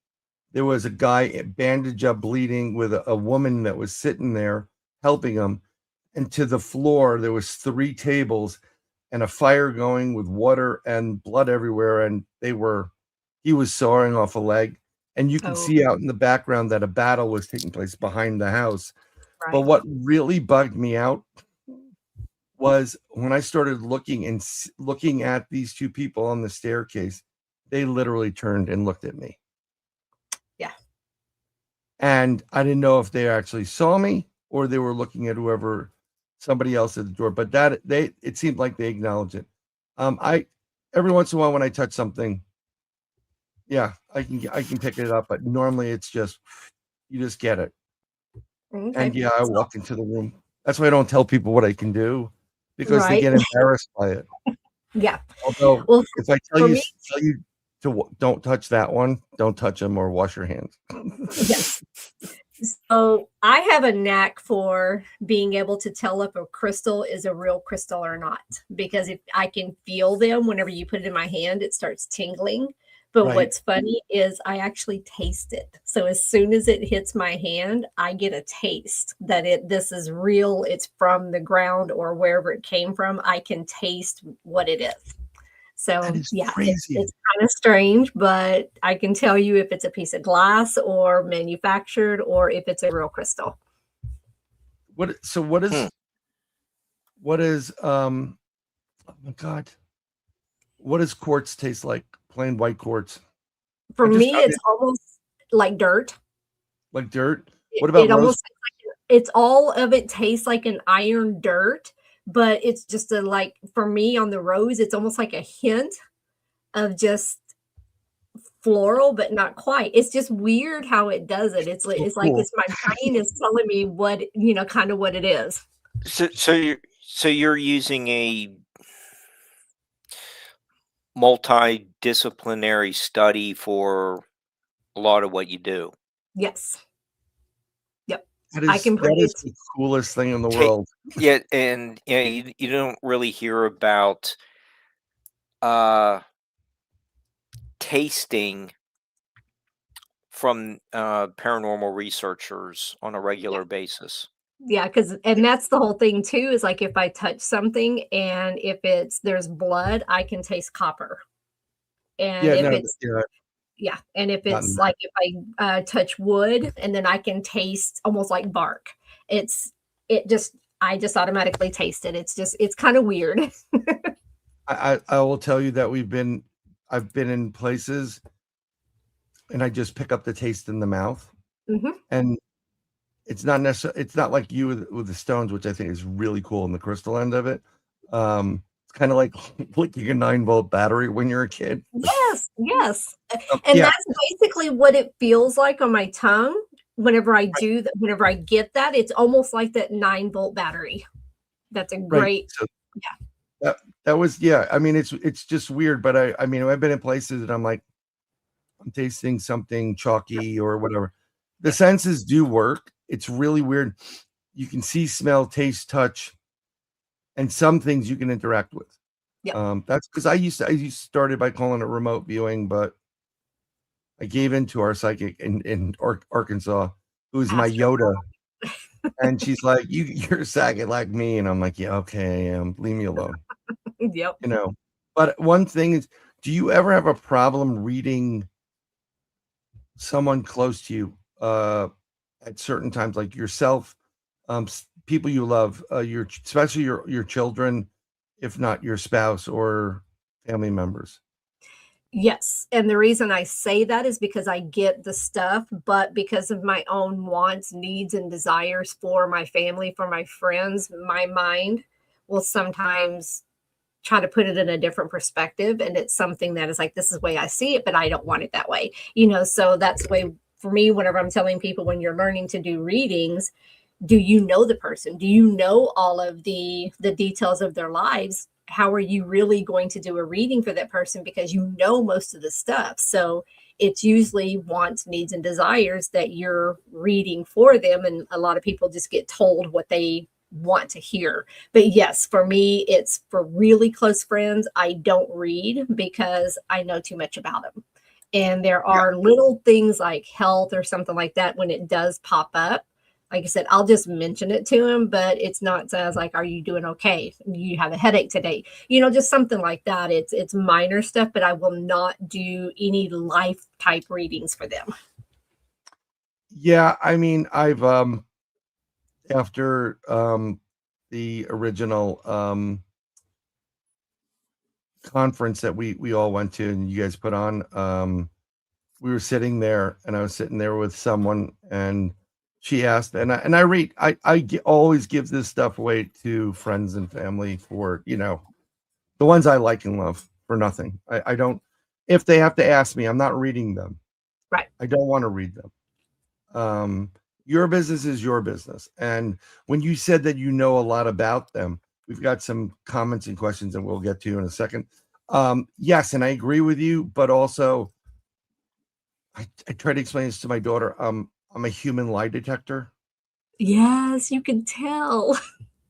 There was a guy bandaged up, bleeding, with a woman that was sitting there helping him. And to the floor, there was 3 tables and a fire going with water and blood everywhere. And he was sawing off a leg. And you can see out in the background that a battle was taking place behind the house. Right. But what really bugged me out was when I started looking at these 2 people on the staircase, they literally turned and looked at me. Yeah. And I didn't know if they actually saw me or they were looking at somebody else at the door, but it seemed like they acknowledged it. Every once in a while when I touch something, I can pick it up, but normally it's just, you just get it. Okay. And I walk into the room. That's why I don't tell people what I can do, because they get embarrassed by it. Yeah. Although if I tell you to don't touch that one, don't touch them or wash your hands. Yes. So I have a knack for being able to tell if a crystal is a real crystal or not, because if I can feel them, whenever you put it in my hand, it starts tingling. But what's funny is I actually taste it. So as soon as it hits my hand, I get a taste that this is real. It's from the ground or wherever it came from. I can taste what it is. So it's kind of strange, but I can tell you if it's a piece of glass or manufactured, or if it's a real crystal. What is oh my God, what does quartz taste like? Plain white quartz. For me, it's almost like dirt. Like dirt? What about it rose? almost it's all of it tastes like an iron dirt, but it's just a like for me on the rose, it's almost like a hint of just floral, but not quite. It's just weird how it does it. So It's like cool. it's my brain is telling me what kind of what it is. So you're using a multidisciplinary study for a lot of what you do. Yes. Yep. That I is can put that is it. the coolest thing in the Ta world. Yeah, and yeah, you don't really hear about uh tasting from paranormal researchers on a Yeah. regular basis. Yeah, because and that's the whole thing too, is like if I touch something and if there's blood, I can taste copper. And Yeah, if no, it's yeah, yeah, and if gotten it's that. like if I touch wood and then I can taste almost like bark. It's it just I just automatically taste it. It's kind of weird. I will tell you that I've been in places and I just pick up the taste in the mouth, Mhm. and it's not like you with the stones, which I think is really cool in the crystal end of it. It's kind of like licking a 9-volt battery when you're a kid. Yes, yes. And Yeah, that's basically what it feels like on my tongue whenever I do that, whenever I get that, it's almost like that 9-volt battery. That's a right. great So yeah. that was yeah. I mean, it's just weird, but I mean, I've been in places and I'm like, I'm tasting something chalky or whatever. The Yeah. senses do work. It's really weird. You can see, smell, taste, touch, and some things you can interact with. Yeah. That's because I used to started by calling it remote viewing, but I gave in to our psychic in Arkansas, who's my Astro. Yoda, and she's like, You're a psychic like me," and I'm like, "Yeah, okay, I am. Leave me alone," Yep. you know. But one thing is, do you ever have a problem reading someone close to you at certain times, like yourself, people you love, especially your children, if not your spouse or family members? Yes, and the reason I say that is because I get the stuff, but because of my own wants, needs, and desires for my family, for my friends, my mind will sometimes try to put it in a different perspective, and it's something that is like, "This is the way I see it, but I don't want it that way." So that's the way for me whenever I'm telling people when you're learning to do readings, do you know the person? Do you know all of the details of their lives? How are you really going to do a reading for that person because you know most of the stuff? So it's usually wants, needs, and desires that you're reading for them. And a lot of people just get told what they want to hear. But yes, for me, it's for really close friends. I don't read because I know too much about them. And there Yeah, are little things like health or something like that when it does pop up. Like I said, I'll just mention it to him, but it's not says like, "Are you doing okay? You have a headache today?" Just something like that. It's minor stuff, but I will not do any life type readings for them. yeah. I mean, I've after the original conference that we all went to and you guys put on, we were sitting there and I was sitting there with someone and she asked, and I read, always give this stuff away to friends and family for, the ones I like and love for nothing. I don't, if they have to ask me, I'm not reading them. Right. I don't want to read them. Your business is your business. And when you said that you know a lot about them, we've got some comments and questions and we'll get to in a second. Yes, and I agree with you, but also I try to explain this to my daughter. I'm a human lie detector. Yes, you can tell.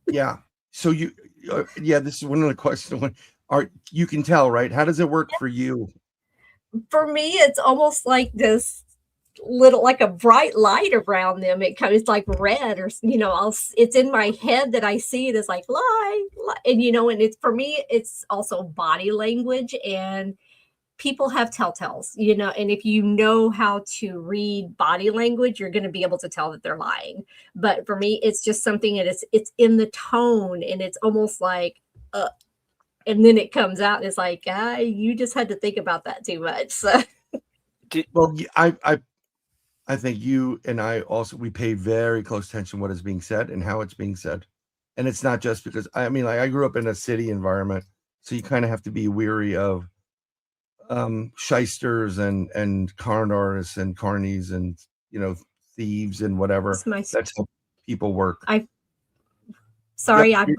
Yeah. So yeah, this is one of the questions. You can tell, right? How does it work for you? For me, it's almost like this little like a bright light around them. It's like red or it's in my head that I see it as like lie, lie. And and it's for me, it's also body language and people have telltales, and if you know how to read body language, you're going to be able to tell that they're lying. But for me, it's just something that it's in the tone and it's almost like and then it comes out and it's like, you just had to think about that too much. So Did, Well, I think you and I also, we pay very close attention to what is being said and how it's being said. And it's not just because, I mean, like I grew up in a city environment, so you kind of have to be weary of shysters and con artists and carnies and, you know, thieves and whatever. It's my, That's how people work. sorry, Yep.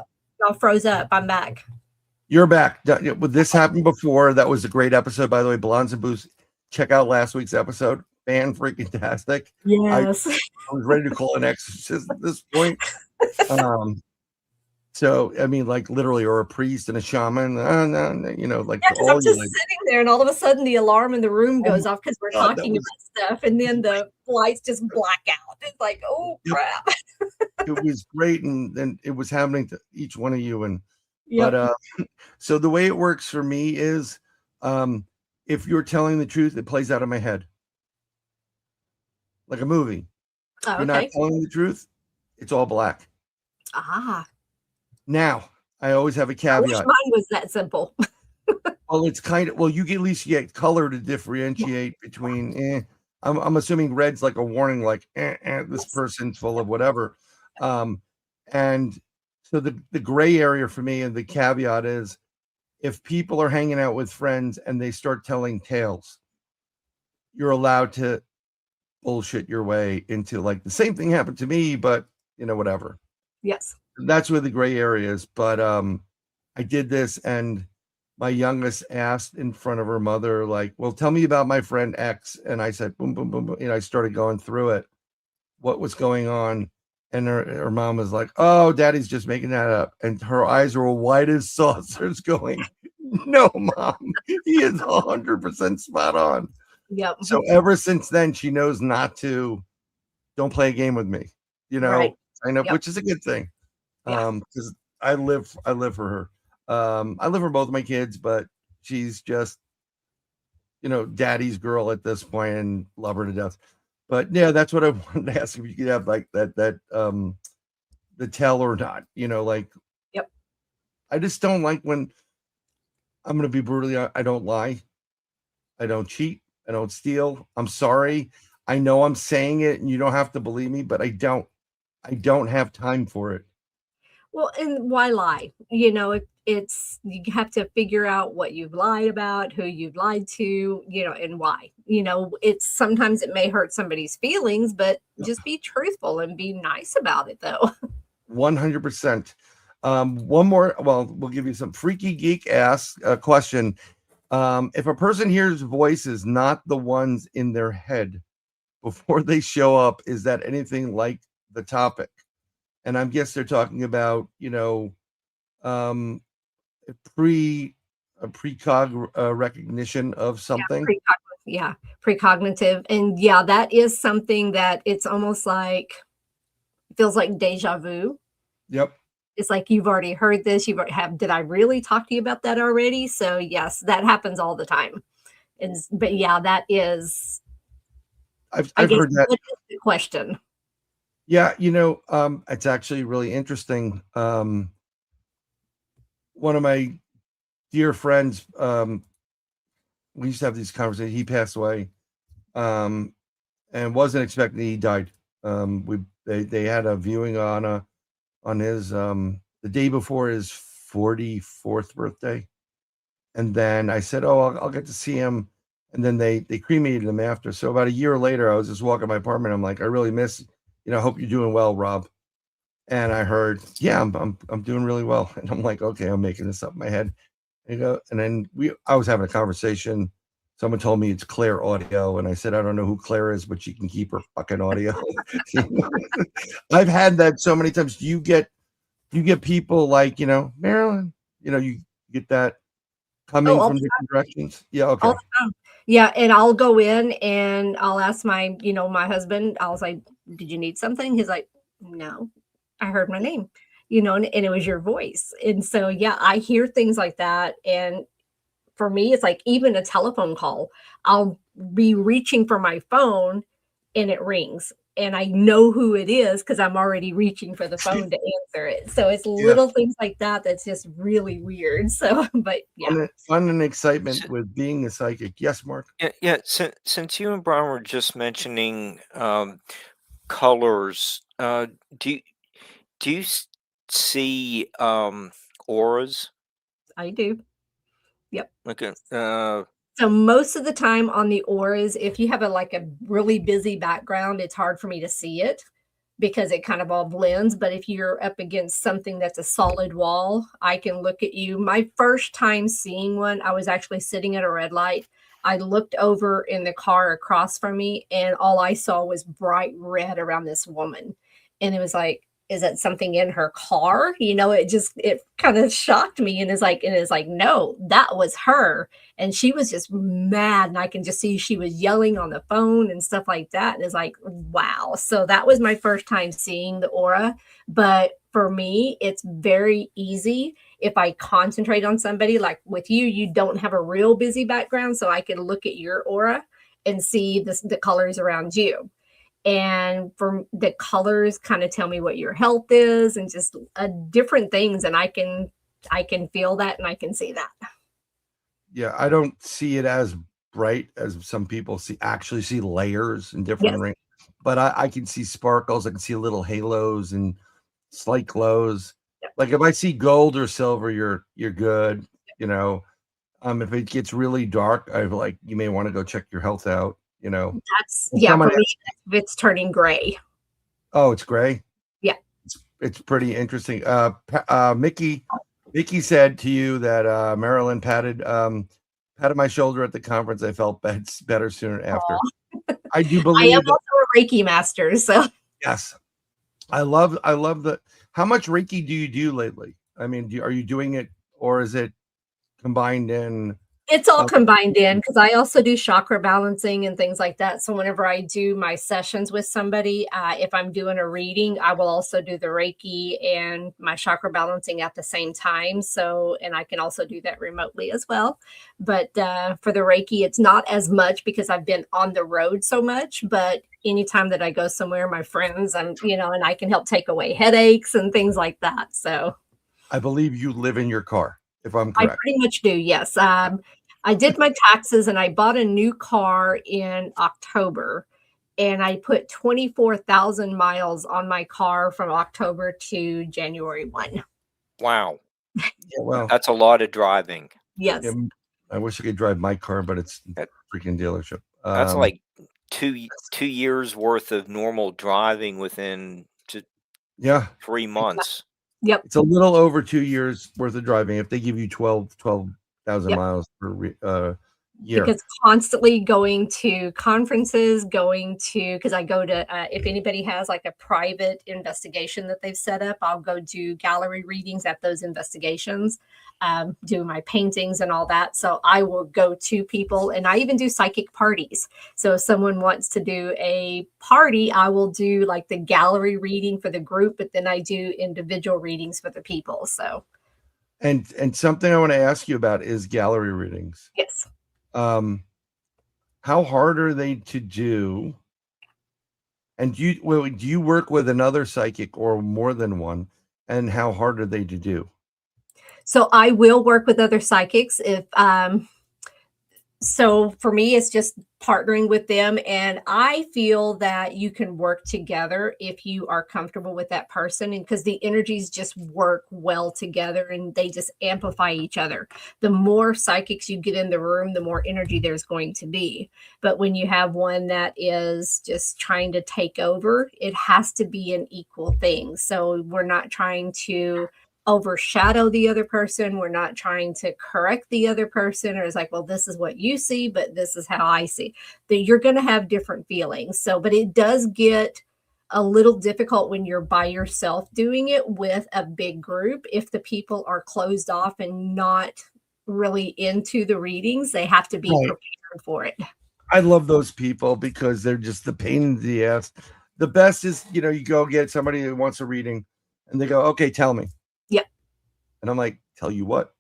y'all froze up. I'm back. You're back. This happened before. That was a great episode, by the way. Blondes and Booze. Check out last week's episode. Fan freaking tastic. Yes. I was ready to call an exorcist at this point. So I mean, like literally, or a priest and a shaman. No, you know, like Yeah, because all I'm just like, sitting there, and all of a sudden the alarm in the room oh goes my off because we're God, talking about stuff, and then the lights just black out. It's like, oh Yep. crap. it was great, and it was happening to each one of you. And Yep. but so the way it works for me is, if you're telling the truth, it plays out in my head like a movie. Oh, You're not okay. telling the truth, it's all black. Ah, Now, I always have a I wish caveat. mine was that simple. Well, it's kind of, well, you at least get color to differentiate between. I'm assuming red's like a warning, like this person's full of whatever. And so the gray area for me and the caveat is, if people are hanging out with friends and they start telling tales, you're allowed to bullshit your way into, like, the same thing happened to me, but you know, whatever. Yes. That's where the gray area is. But I did this, and my youngest asked in front of her mother, like, well, tell me about my friend X. And I said, boom, boom, boom, boom. You know, I started going through it, what was going on. And her mom was like, oh, daddy's just making that up. And her eyes were wide as saucers going, no, mom, he is 100% spot on. Yep. So ever since then, she knows not to, don't play a game with me, you know, Right. kind of, Yep. which is a good thing. Yeah. Because I live for her. I live for both of my kids, but she's just, you know, daddy's girl at this point and love her to death. But yeah, that's what I wanted to ask, if you could have like that the tell or not, you know, like, Yep. I just don't like when, I'm gonna be brutally, I don't lie, I don't cheat, I don't steal. I'm sorry. I know I'm saying it and you don't have to believe me, but I don't have time for it. Well, and why lie? You know, it's you have to figure out what you've lied about, who you've lied to, you know, and why. You know, it's sometimes it may hurt somebody's feelings, but just be truthful and be nice about it, though. 100%. One more. Well, we'll give you some freaky geek ask question. If a person hears voices, not the ones in their head, before they show up, is that anything like the topic? And I guess they're talking about, you know, um, precog recognition of something. Yeah, precognitive, and yeah, that is something that it's almost like feels like deja vu. Yep. It's like you've already heard this. Did I really talk to you about that already? So yes, that happens all the time. But yeah, that is. I've I guess heard that. what is the question? Yeah, you know, it's actually really interesting. One of my dear friends, we used to have these conversations. He passed away, and wasn't expecting. He died. They had a viewing on his the day before his 44th birthday, and then I said, "Oh, I'll get to see him." And then they cremated him after. So about a year later, I was just walking my apartment. I'm like, I really miss. You know, I hope you're doing well, Rob. And I heard, yeah, I'm doing really well. And I'm like, okay, I'm making this up in my head. And then I was having a conversation. Someone told me it's Claire Audio, and I said, I don't know who Claire is, but she can keep her fucking audio. I've had that so many times. You get people like, you know, MaryLynn, you know, you get that coming from different directions. Yeah, okay. All the time. Yeah, and I'll go in and I'll ask my husband. I'll say, "Did you need something?" He's like, "No, I heard my name." And it was your voice. And so, yeah, I hear things like that. And for me, it's like even a telephone call, I'll be reaching for my phone and it rings. and I know who it is because I'm already reaching for the phone to answer it. So it's Yeah. little things like that that's just really weird. So, but yeah. Fun and excitement with being a psychic. Yes, Mark. Yeah. Since you and Brian were just mentioning colors, do you see auras? I do. Yep. Like So most of the time on the auras, if you have like a really busy background, it's hard for me to see it because it kind of all blends. But if you're up against something that's a solid wall, I can look at you. My first time seeing one, I was actually sitting at a red light. I looked over in the car across from me, and all I saw was bright red around this woman. And it was like, is that something in her car? It kind of shocked me. And it's like, no, that was her. And she was just mad. And I can just see she was yelling on the phone and stuff like that. And it's like, wow. So that was my first time seeing the aura. But for me, it's very easy if I concentrate on somebody. Like with you, you don't have a real busy background. So I can look at your aura and see the colors around you. And for the colors kind of tell me what your health is and just different things. And I can feel that and I can see that. Yeah, I don't see it as bright as some people actually see layers in different rings, but I can see sparkles. I can see little halos and slight glows. Like if I see gold or silver, you're good. If it gets really dark, you may want to go check your health out. That's for me, it's turning gray. Oh, it's gray. Yeah, it's pretty interesting. Mickey said to you that MaryLynn patted my shoulder at the conference. I felt better sooner after. I do believe I am also a Reiki master, so yes, I love the. How much Reiki do you do lately? I mean, are you doing it, or is it combined in? It's all combined in because I also do chakra balancing and things like that. So whenever I do my sessions with somebody, if I'm doing a reading, I will also do the Reiki and my chakra balancing at the same time. So, and I can also do that remotely as well. But for the Reiki, it's not as much because I've been on the road so much. But anytime that I go somewhere, my friends, and I can help take away headaches and things like that. So I believe you live in your car, if I'm correct. I pretty much do, yes. I did my taxes and I bought a new car in October, and I put 24,000 miles on my car from October to January 1. Wow. Yeah, well, that's a lot of driving. Yes. Yeah, I wish I could drive my car, but it's a freaking dealership. That's like two years worth of normal driving within 3 months. Yep. It's a little over 2 years worth of driving if they give you 12,000 miles per year. Because constantly going to conferences, because I go to, if anybody has like a private investigation that they've set up, I'll go do gallery readings at those investigations, do my paintings and all that. So I will go to people, and I even do psychic parties. So if someone wants to do a party, I will do like the gallery reading for the group, but then I do individual readings for the people. So. And something I want to ask you about is gallery readings. Yes. How hard are they to do? And do you work with another psychic or more than one? And how hard are they to do? So I will work with other psychics if so for me, it's just partnering with them. And I feel that you can work together if you are comfortable with that person, and because the energies just work well together and they just amplify each other. The more psychics you get in the room, the more energy there's going to be. But when you have one that is just trying to take over, it has to be an equal thing. So we're not trying to overshadow the other person. We're not trying to correct the other person, or it's like, well, this is what you see, but this is how I see. That you're going to have different feelings. So, but it does get a little difficult when you're by yourself doing it with a big group. If the people are closed off and not really into the readings, they have to be prepared for it. I love those people because they're just the pain in the ass. The best is, you go get somebody who wants a reading and they go, okay, tell me. Yep. And I'm like, tell you what?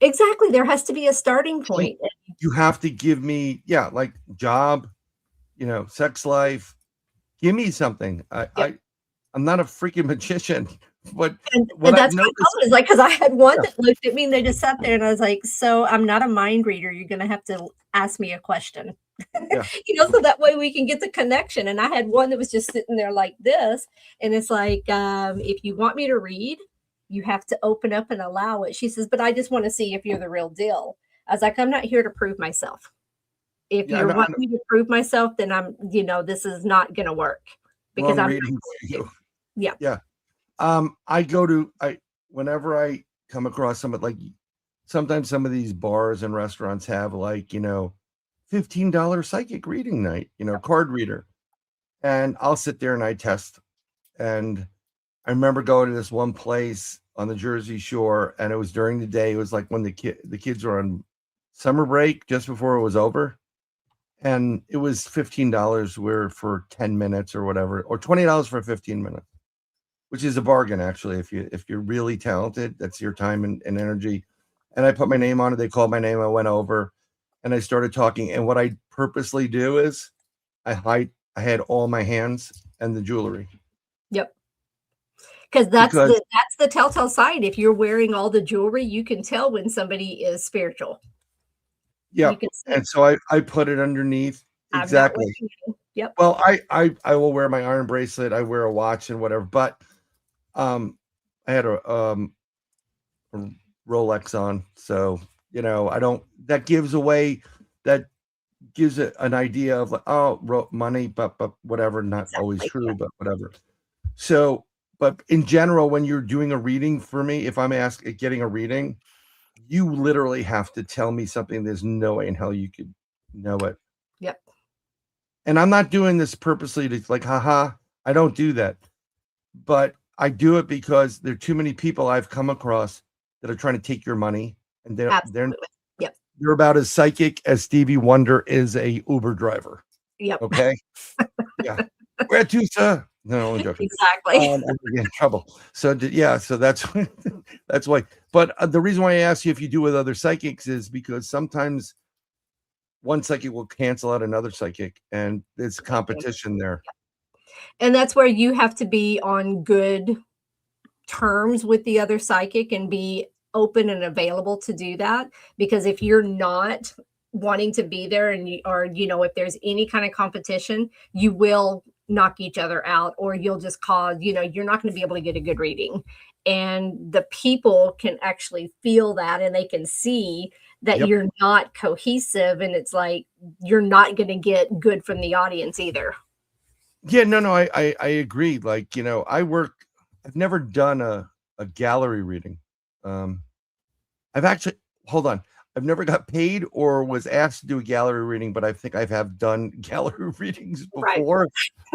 Exactly. There has to be a starting point. You have to give me, like job, sex life, Give me something. I'm not a freaking magician, but And what I've that's what I noticed, told him, is like, because I had one yeah, that looked at me and they just sat there and I was like, so I'm not a mind reader. You're going to have to ask me a question, yeah, so that way we can get the connection. And I had one that was just sitting there like this. And it's like, if you want me to read, you have to open up and allow it. She says, but I just want to see if you're the real deal. I was like, I'm not here to prove myself. If yeah. you want me to prove myself, then this is not going to work because Wrong I'm reading for you. Yeah. Yeah. Whenever I come across somebody, like sometimes some of these bars and restaurants have like, $15 psychic reading night, card reader. And I'll sit there and I test. And I remember going to this one place on the Jersey Shore, and it was during the day. It was like when the kids were on summer break, just before it was over. And it was $15 for 10 minutes or whatever, or $20 for 15 minutes, which is a bargain, actually. If you're really talented, that's your time and energy. And I put my name on it. They called my name. I went over and I started talking. And what I purposely do is I had all my hands and the jewelry. Yep. Because that's the telltale sign. If you're wearing all the jewelry, you can tell when somebody is spiritual. Yeah. And so I put it underneath. Exactly. Yep. Well, I will wear my iron bracelet. I wear a watch and whatever, but I had a Rolex on. So, that gives an idea of like, money, but whatever, not always true, but whatever. So, but in general, when you're doing a reading for me, if I'm getting a reading, you literally have to tell me something. There's no way in hell you could know it. Yep. And I'm not doing this purposely to like, haha, I don't do that. But I do it because there are too many people I've come across that are trying to take your money, and they're about as psychic as Stevie Wonder is a Uber driver. Yep. Okay. Yeah. Where to, sir? No, I'm joking. Exactly. I'm in trouble. So so that's that's why. But the reason why I ask you if you do with other psychics is because sometimes one psychic will cancel out another psychic, and there's competition there. And that's where you have to be on good terms with the other psychic and be open and available to do that. Because if you're not wanting to be there if there's any kind of competition, you will knock each other out, or you'll just cause, you're not going to be able to get a good reading. And the people can actually feel that, and they can see that you're not cohesive, and it's like you're not going to get good from the audience either. Yeah, no, I agree. Like, I've never done a gallery reading. I've never got paid or was asked to do a gallery reading, but I think I have done gallery readings before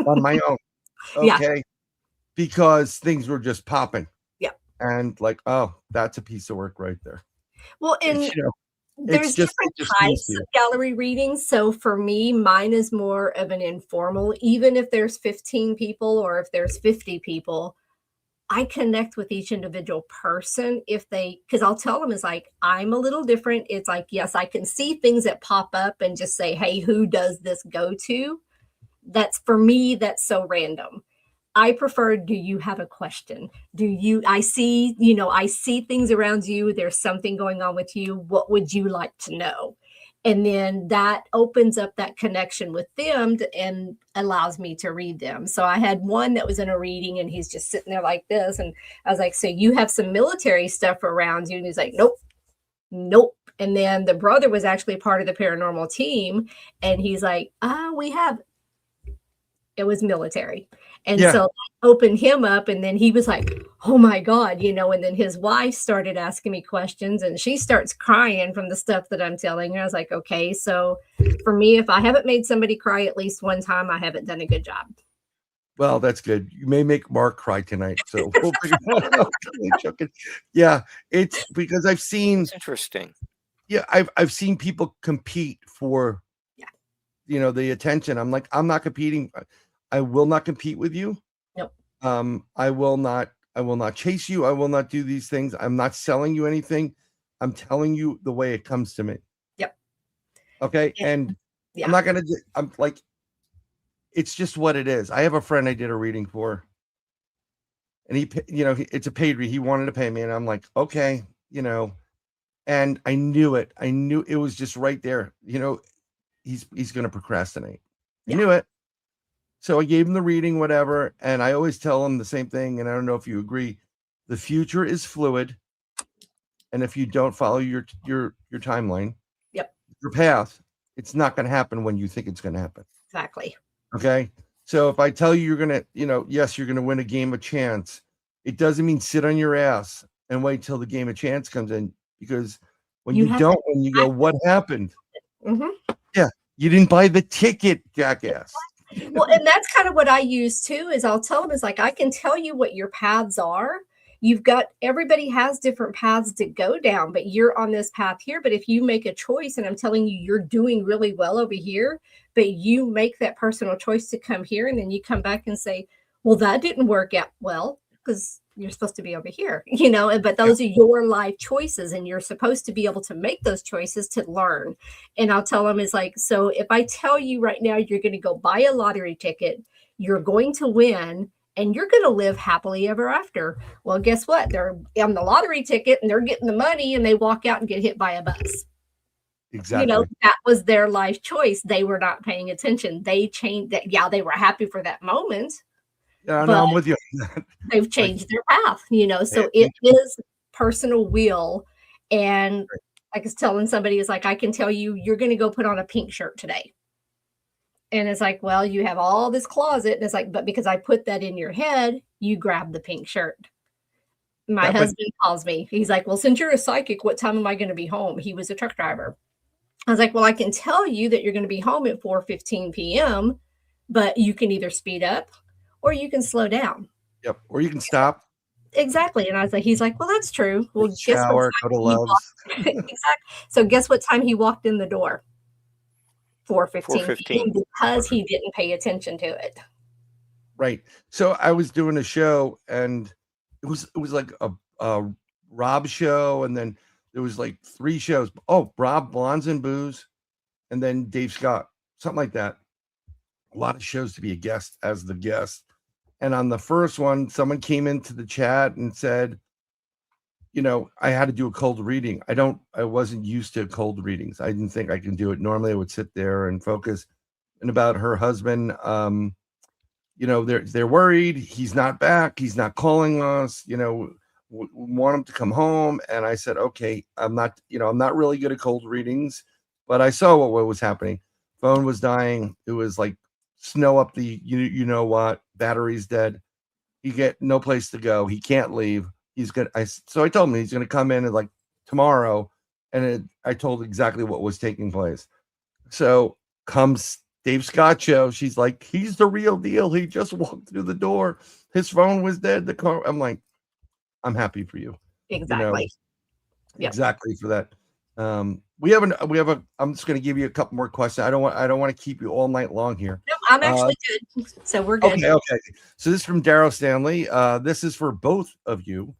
on my own. Okay. Because things were just popping. Yeah. And like, that's a piece of work right there. Well, and there's different types of gallery readings. So for me, mine is more of an informal. Even if there's 15 people or if there's 50 people, I connect with each individual person because I'll tell them, it's like, I'm a little different. It's like, yes, I can see things that pop up and just say, hey, who does this go to? That's, for me, that's so random. I prefer, do you have a question? I see things around you. There's something going on with you. What would you like to know? And then that opens up that connection with them and allows me to read them. So I had one that was in a reading, and he's just sitting there like this. And I was like, so you have some military stuff around you? And he's like, nope. And then the brother was actually part of the paranormal team. And he's like, it was military. And so I opened him up, and then he was like, oh my God, and then his wife started asking me questions, and she starts crying from the stuff that I'm telling her. I was like, okay, so for me, if I haven't made somebody cry at least one time, I haven't done a good job. Well, that's good. You may make Mark cry tonight. So we'll yeah, it's because I've seen. It's interesting. Yeah, I've seen people compete for, the attention. I'm like, I'm not competing. I will not compete with you. Nope. I will not chase you. I will not do these things. I'm not selling you anything. I'm telling you the way it comes to me. Yep. Okay. And I'm not going to, I'm like, it's just what it is. I have a friend I did a reading for, and it's a paid read. He wanted to pay me, and I'm like, okay, and I knew it. I knew it was just right there. He's going to procrastinate. I knew it. So I gave him the reading, whatever. And I always tell him the same thing. And I don't know if you agree. The future is fluid. And if you don't follow your timeline, your path, it's not going to happen when you think it's going to happen. Exactly. Okay. So if I tell you you're going to, yes, you're going to win a game of chance, it doesn't mean sit on your ass and wait till the game of chance comes in, because when you don't, when you go, what happened? Yeah. You didn't buy the ticket, jackass. Well, and that's kind of what I use too, is I'll tell them, is like, I can tell you what your paths are. Everybody has different paths to go down, but you're on this path here. But if you make a choice, and I'm telling you, you're doing really well over here, but you make that personal choice to come here, and then you come back and say, well, that didn't work out well because you're supposed to be over here, but those are your life choices, and you're supposed to be able to make those choices to learn. And I'll tell them, it's like, so if I tell you right now, you're going to go buy a lottery ticket, you're going to win, and you're going to live happily ever after. Well, guess what? They're on the lottery ticket and they're getting the money, and they walk out and get hit by a bus. Exactly. That was their life choice. They were not paying attention. They changed that. Yeah, they were happy for that moment. Yeah, no, I'm with you. They've changed their path, so it is personal will. And I was telling somebody, it's like, I can tell you, you're going to go put on a pink shirt today. And it's like, well, you have all this closet. And it's like, but because I put that in your head, you grab the pink shirt. My husband calls me. He's like, well, since you're a psychic, what time am I going to be home? He was a truck driver. I was like, well, I can tell you that you're going to be home at 4:15 p.m., but you can either speed up or you can slow down. Yep. Or you can stop. Exactly. And I was like, he's like, well, that's true. Well, shower, go to Love's. Exactly. So guess what time he walked in the door? 4:15 because he didn't pay attention to it. Right. So I was doing a show, and it was like a Rob show, and then there was like 3 shows. Oh, Rob, Blondes and Booze, and then Dave Scott, something like that. A lot of shows to be a guest as the guest. And on the first one, someone came into the chat and said, I had to do a cold reading. I wasn't used to cold readings. I didn't think I can do it. Normally I would sit there and focus. And about her husband, they're worried. He's not back. He's not calling us, want him to come home. And I said, okay, I'm not really good at cold readings, but I saw what was happening. Phone was dying. It was like snow up the, battery's dead. He get no place to go. He can't leave. So I told him he's going to come in like tomorrow. And I told exactly what was taking place. So comes Dave Scott show. She's like, he's the real deal. He just walked through the door. His phone was dead. The car. I'm like, I'm happy for you. Exactly. Exactly for that. We have I'm just going to give you a couple more questions. I don't want to keep you all night long here. No, I'm actually good. So we're good. Okay. So this is from Darryl Stanley. This is for both of you.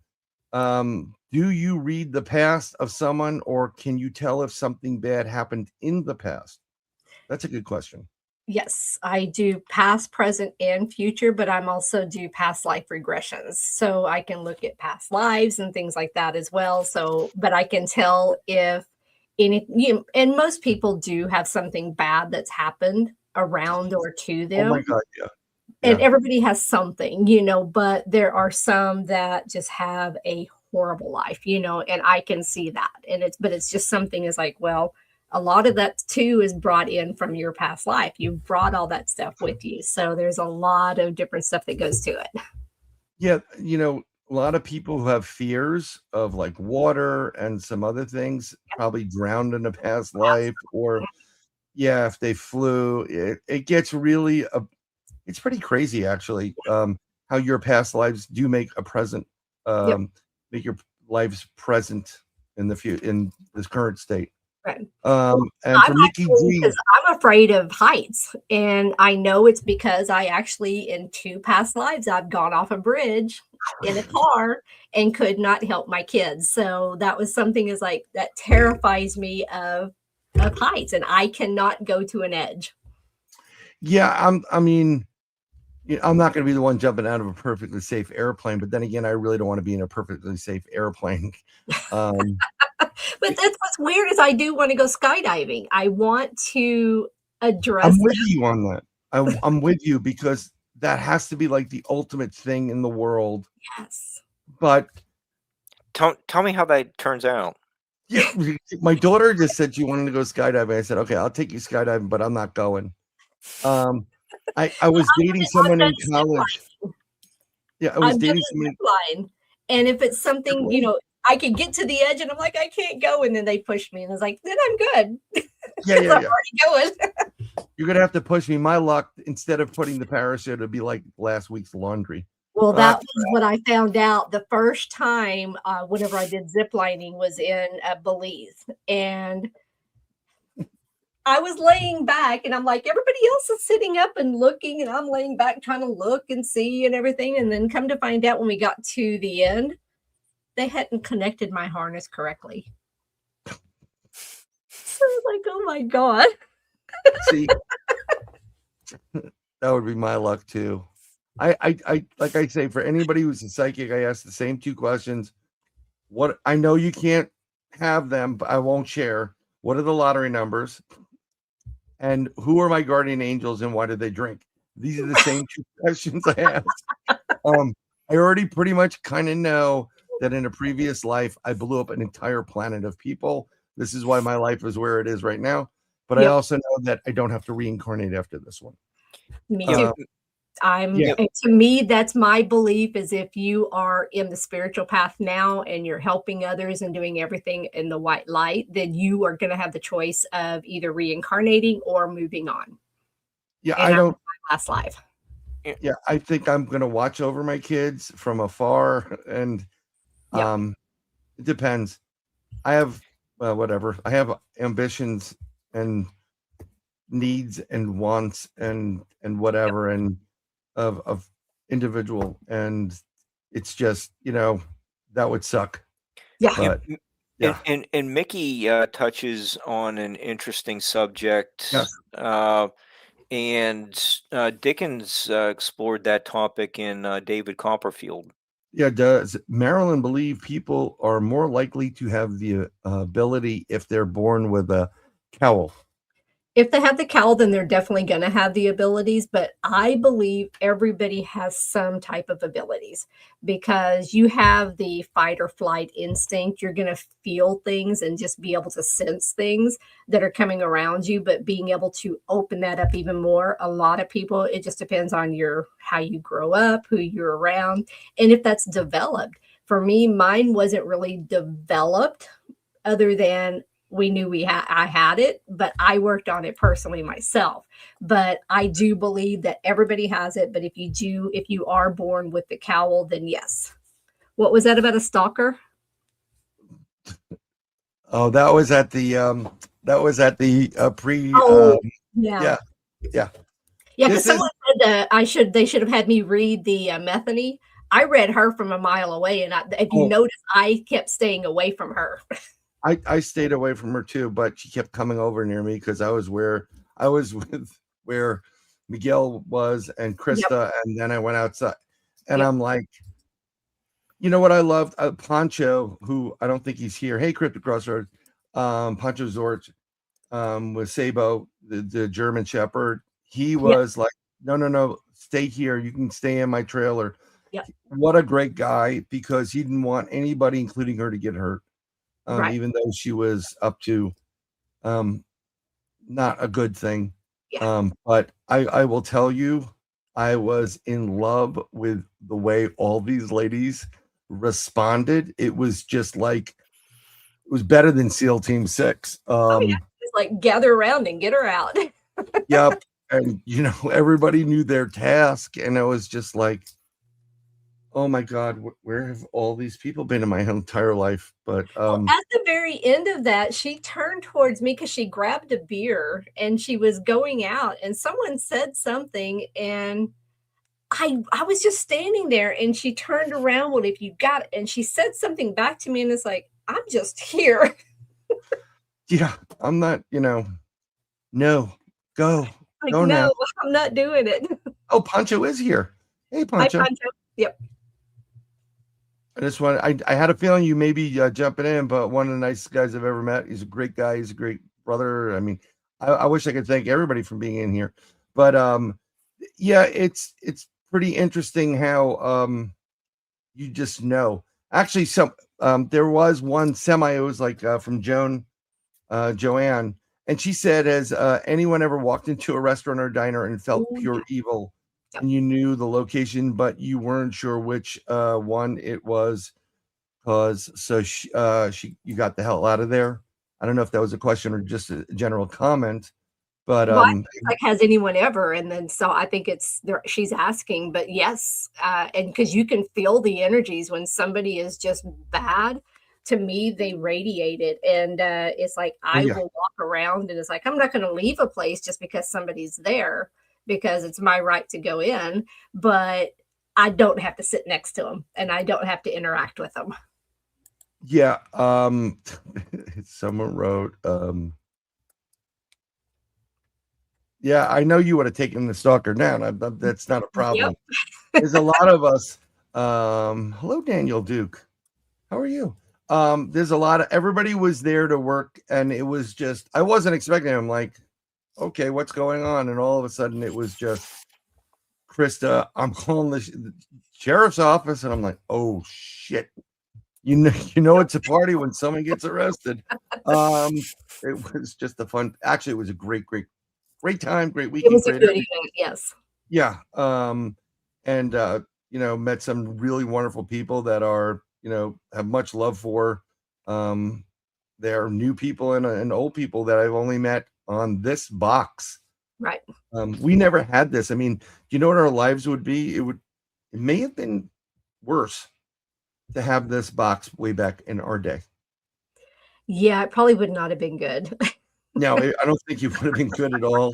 Do you read the past of someone, or can you tell if something bad happened in the past? That's a good question. Yes, I do past, present, and future, but I'm also do past life regressions. So I can look at past lives and things like that as well. So, but I can tell if and most people do have something bad that's happened around or to them. Oh my God, yeah. And everybody has something, but there are some that just have a horrible life, and I can see that. And it's just something is like, well, a lot of that too is brought in from your past life. You've brought all that stuff with you. So there's a lot of different stuff that goes to it. Yeah. A lot of people who have fears of like water and some other things probably drowned in a past life, or if they flew, it gets really, it's pretty crazy actually. How your past lives do make a present, make your lives present in in this current state. Right. And for Mickey G, because I'm afraid of heights, and I know it's because I actually in 2 past lives I've gone off a bridge in a car and could not help my kids. So that was something is like that terrifies me of heights, and I cannot go to an edge. Yeah, I mean, I'm not going to be the one jumping out of a perfectly safe airplane, but then again, I really don't want to be in a perfectly safe airplane. Um, But that's what's weird is I do want to go skydiving. I want to address I'm with that. you on that. I'm with you because that has to be like the ultimate thing in the world. Yes. But Tell me how that turns out. yeah, my daughter just said she wanted to go skydiving. I said, okay, I'll take you skydiving, but I'm not going. I was dating someone in college. Yeah, I was I've done dating the someone. zip line. And if it's something, Cool. I can get to the edge and I'm like, I can't go. And then they push me and it's like, then I'm good. Yeah, I'm yeah. already going. You're gonna have to push me. My luck, instead of putting the parachute, it'd be like last week's laundry. Well, that was what I found out the first time whenever I did zip lining was in Belize. And I was laying back and I'm like, everybody else is sitting up and looking, and I'm laying back trying to look and see and everything. And then come to find out when we got to the end, they hadn't connected my harness correctly. So I was like, oh my God. See, that would be my luck too. I like I say, for anybody who's a psychic, I ask the same two questions. What, I know you can't have them, but I won't share. What are the lottery numbers? And who are my guardian angels and why did they drink? These are the same two questions I ask. I already pretty much kind of know that in a previous life, I blew up an entire planet of people. This is why my life is where it is right now. But I also know that I don't have to reincarnate after this one. Me too. Yeah. To me, that's my belief, is if you are in the spiritual path now and you're helping others and doing everything in the white light, then you are going to have the choice of either reincarnating or moving on. Yeah, And I don't. My last life. Yeah, I think I'm going to watch over my kids from afar, and it depends. I have whatever. I have ambitions and needs and wants and whatever, and of individual, and it's just, that would suck. Yeah. But yeah. And Mickey touches on an interesting subject. Yes. And Dickens explored that topic in David Copperfield. Yeah, does MaryLynn believe people are more likely to have the ability if they're born with a cowl? If they have the cowl, then they're definitely going to have the abilities. But I believe everybody has some type of abilities, because you have the fight or flight instinct. You're going to feel things and just be able to sense things that are coming around you. But being able to open that up even more, a lot of people, it just depends on how you grow up, who you're around, and if that's developed. For me, mine wasn't really developed, other than we knew I had it, but I worked on it personally myself. But I do believe that everybody has it. But if you are born with the cowl, then yes. What was that about a stalker? Oh, that was at the pre. Yeah. Yeah. Because someone said they should have had me read the Methany. I read her from a mile away, and if you notice, I kept staying away from her. I stayed away from her too, but she kept coming over near me because I was with where Miguel was and Krista, and then I went outside, and I'm like, you know what I loved? Pancho, who I don't think he's here. Hey, Cryptic Crossroads, Pancho Zorch, with Sabo, the German Shepherd. He was like, no, stay here. You can stay in my trailer. Yep. What a great guy, because he didn't want anybody, including her, to get hurt. Even though she was up to not a good thing. But I will tell you, I was in love with the way all these ladies responded. It was just like, it was better than SEAL Team 6. It's like, gather around and get her out. Yep. And everybody knew their task, and it was just like, oh my God, where have all these people been in my entire life? But at the very end of that, she turned towards me because she grabbed a beer and she was going out, and someone said something, and I was just standing there, and she turned around. Well, if you got it, and she said something back to me, and it's like, I'm just here. Yeah, I'm not, no, go. Like, Go no, now. I'm not doing it. Oh, Pancho is here. Hey, Hi, Pancho. Pancho. Yep. I just want. I had a feeling you may be jumping in, but one of the nicest guys I've ever met. He's a great guy. He's a great brother. I mean, I wish I could thank everybody for being in here, but yeah, it's pretty interesting how you just know. Actually, there was one semi. It was like from Joanne, and she said, "Has anyone ever walked into a rrestaurant or diner and felt Oh, pure evil, Yep. and you knew the location, but you weren't sure which one it was, cause so you got the hell out of there." I don't know if that was a question or just a general comment, but Well, I think it's like, has anyone ever? And then so I think it's there. She's asking, but yes, and because you can feel the energies when somebody is just bad. To me, they radiate it, and it's like oh, I yeah, will walk around, and it's like I'm not going to leave a place just because somebody's there, because it's my right to go in, but I don't have to sit next to them, and I don't have to interact with them. yeah. Someone wrote, yeah, I know you would have taken the stalker down. That's not a problem. There's a lot of us. Hello, Daniel Duke. How are you? There's a lot of everybody was there to work, and it was just I wasn't expecting it. I'm like, okay, what's going on? And all of a sudden, it was just Krista. I'm calling the sheriff's office, and I'm like, oh shit. You know, it's a party when someone gets arrested. It was just a fun. Actually, it was a great time, great It weekend, was a great good everything. event, yes. Yeah. And you know, met some really wonderful people that are, you know, have much love for they're new people and old people that I've only met on this box. Right. We never had this. I mean, you know what our lives would be? It may have been worse to have this box way back in our day. Yeah, it probably would not have been good. Now, I don't think it would have been good at all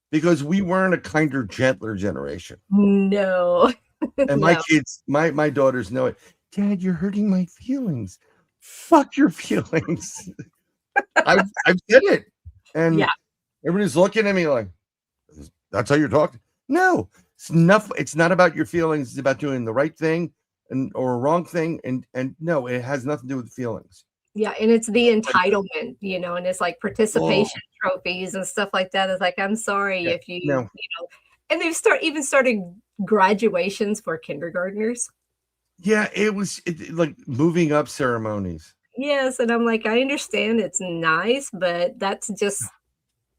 because we weren't a kinder, gentler generation. No. And my No. kids, my daughters know it. Dad, you're hurting my feelings. Fuck your feelings. I've said it. And Yeah. everybody's looking at me like, that's how you're talking. No, it's not about your feelings. It's about doing the right thing or a wrong thing. And no, it has nothing to do with feelings. Yeah, and it's the entitlement, and it's like Oh, participation trophies and stuff like that. It's like, I'm sorry yeah, if no, and they've started graduations for kindergartners. yeah, it was like moving up ceremonies. Yes, and I'm like, I understand it's nice, but that's just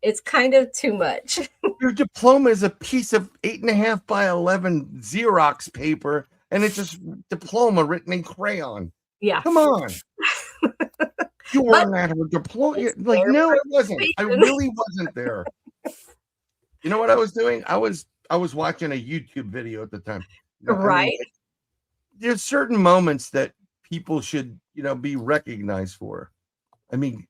it's kind of too much. Your diploma is a piece of 8.5 by 11 Xerox paper, and it's just diploma written in crayon. Yeah. Come on. You But weren't at a diploma. it's Like, their no, it wasn't. I participation. really wasn't there. You know what I was doing? I was watching a YouTube video at the time. I mean, Right. there's certain moments that people should, be recognized for. I mean,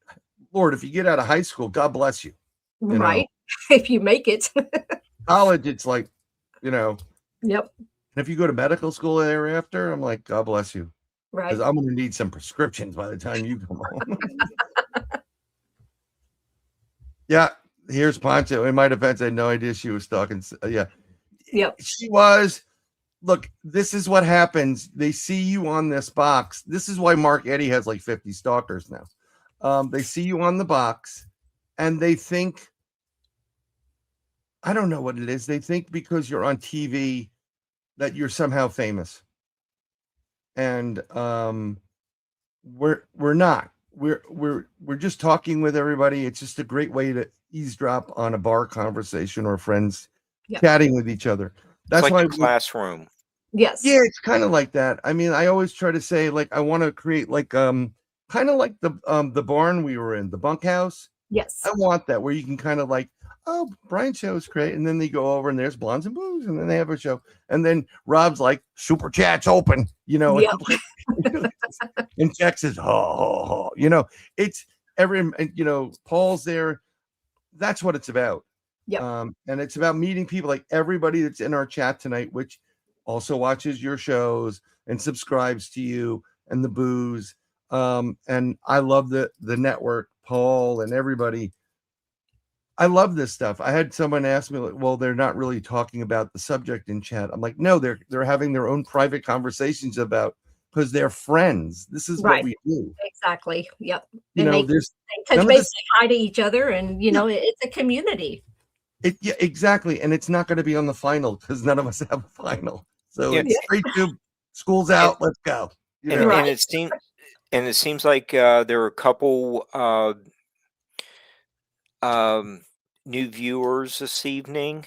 Lord, if you get out of high school, God bless you. You know, Right. If you make it. college, it's like, and Yep. if you go to medical school thereafter, I'm like, God bless you. Because Right. I'm going to need some prescriptions by the time you come home. Yeah, here's Poncho. In my defense, I had no idea she was talking. Yeah, Yep. she was. Look, this is what happens. They see you on this box. This is why Mark Eddy has like 50 stalkers now. They see you on the box and they think, I don't know what it is. They think because you're on TV that you're somehow famous. And we're not. We're just talking with everybody. It's just a great way to eavesdrop on a bar conversation or friends Yep. chatting with each other. That's It's why like the classroom. Yes. yeah, it's kind of like that. I mean, I always try to say like I want to create like kind of like the barn we were in, the bunkhouse. Yes. I want that where you can kind of like, oh, Brian's show is great, and then they go over and there's Blondes and Booze, and then they have a show, and then Rob's like super chat's open, Yep. and Jack says, oh, it's every, Paul's there. That's what it's about. Yep. And it's about meeting people like everybody that's in our chat tonight, which also watches your shows and subscribes to you and the Booze. And I love the network, Paul and everybody. I love this stuff. I had someone ask me, like, well, they're not really talking about the subject in chat. I'm like, no, they're having their own private conversations about, because they're friends. This is what Right. we do. Exactly. Yep. You And know, they there's touch none of base, this. say hi to each other, and it's a community. Yeah, exactly. And it's not going to be on the final because none of us have a final. So Yeah. it's straight to school's out. Let's go. And, Right. and it seems like there are a couple new viewers this evening.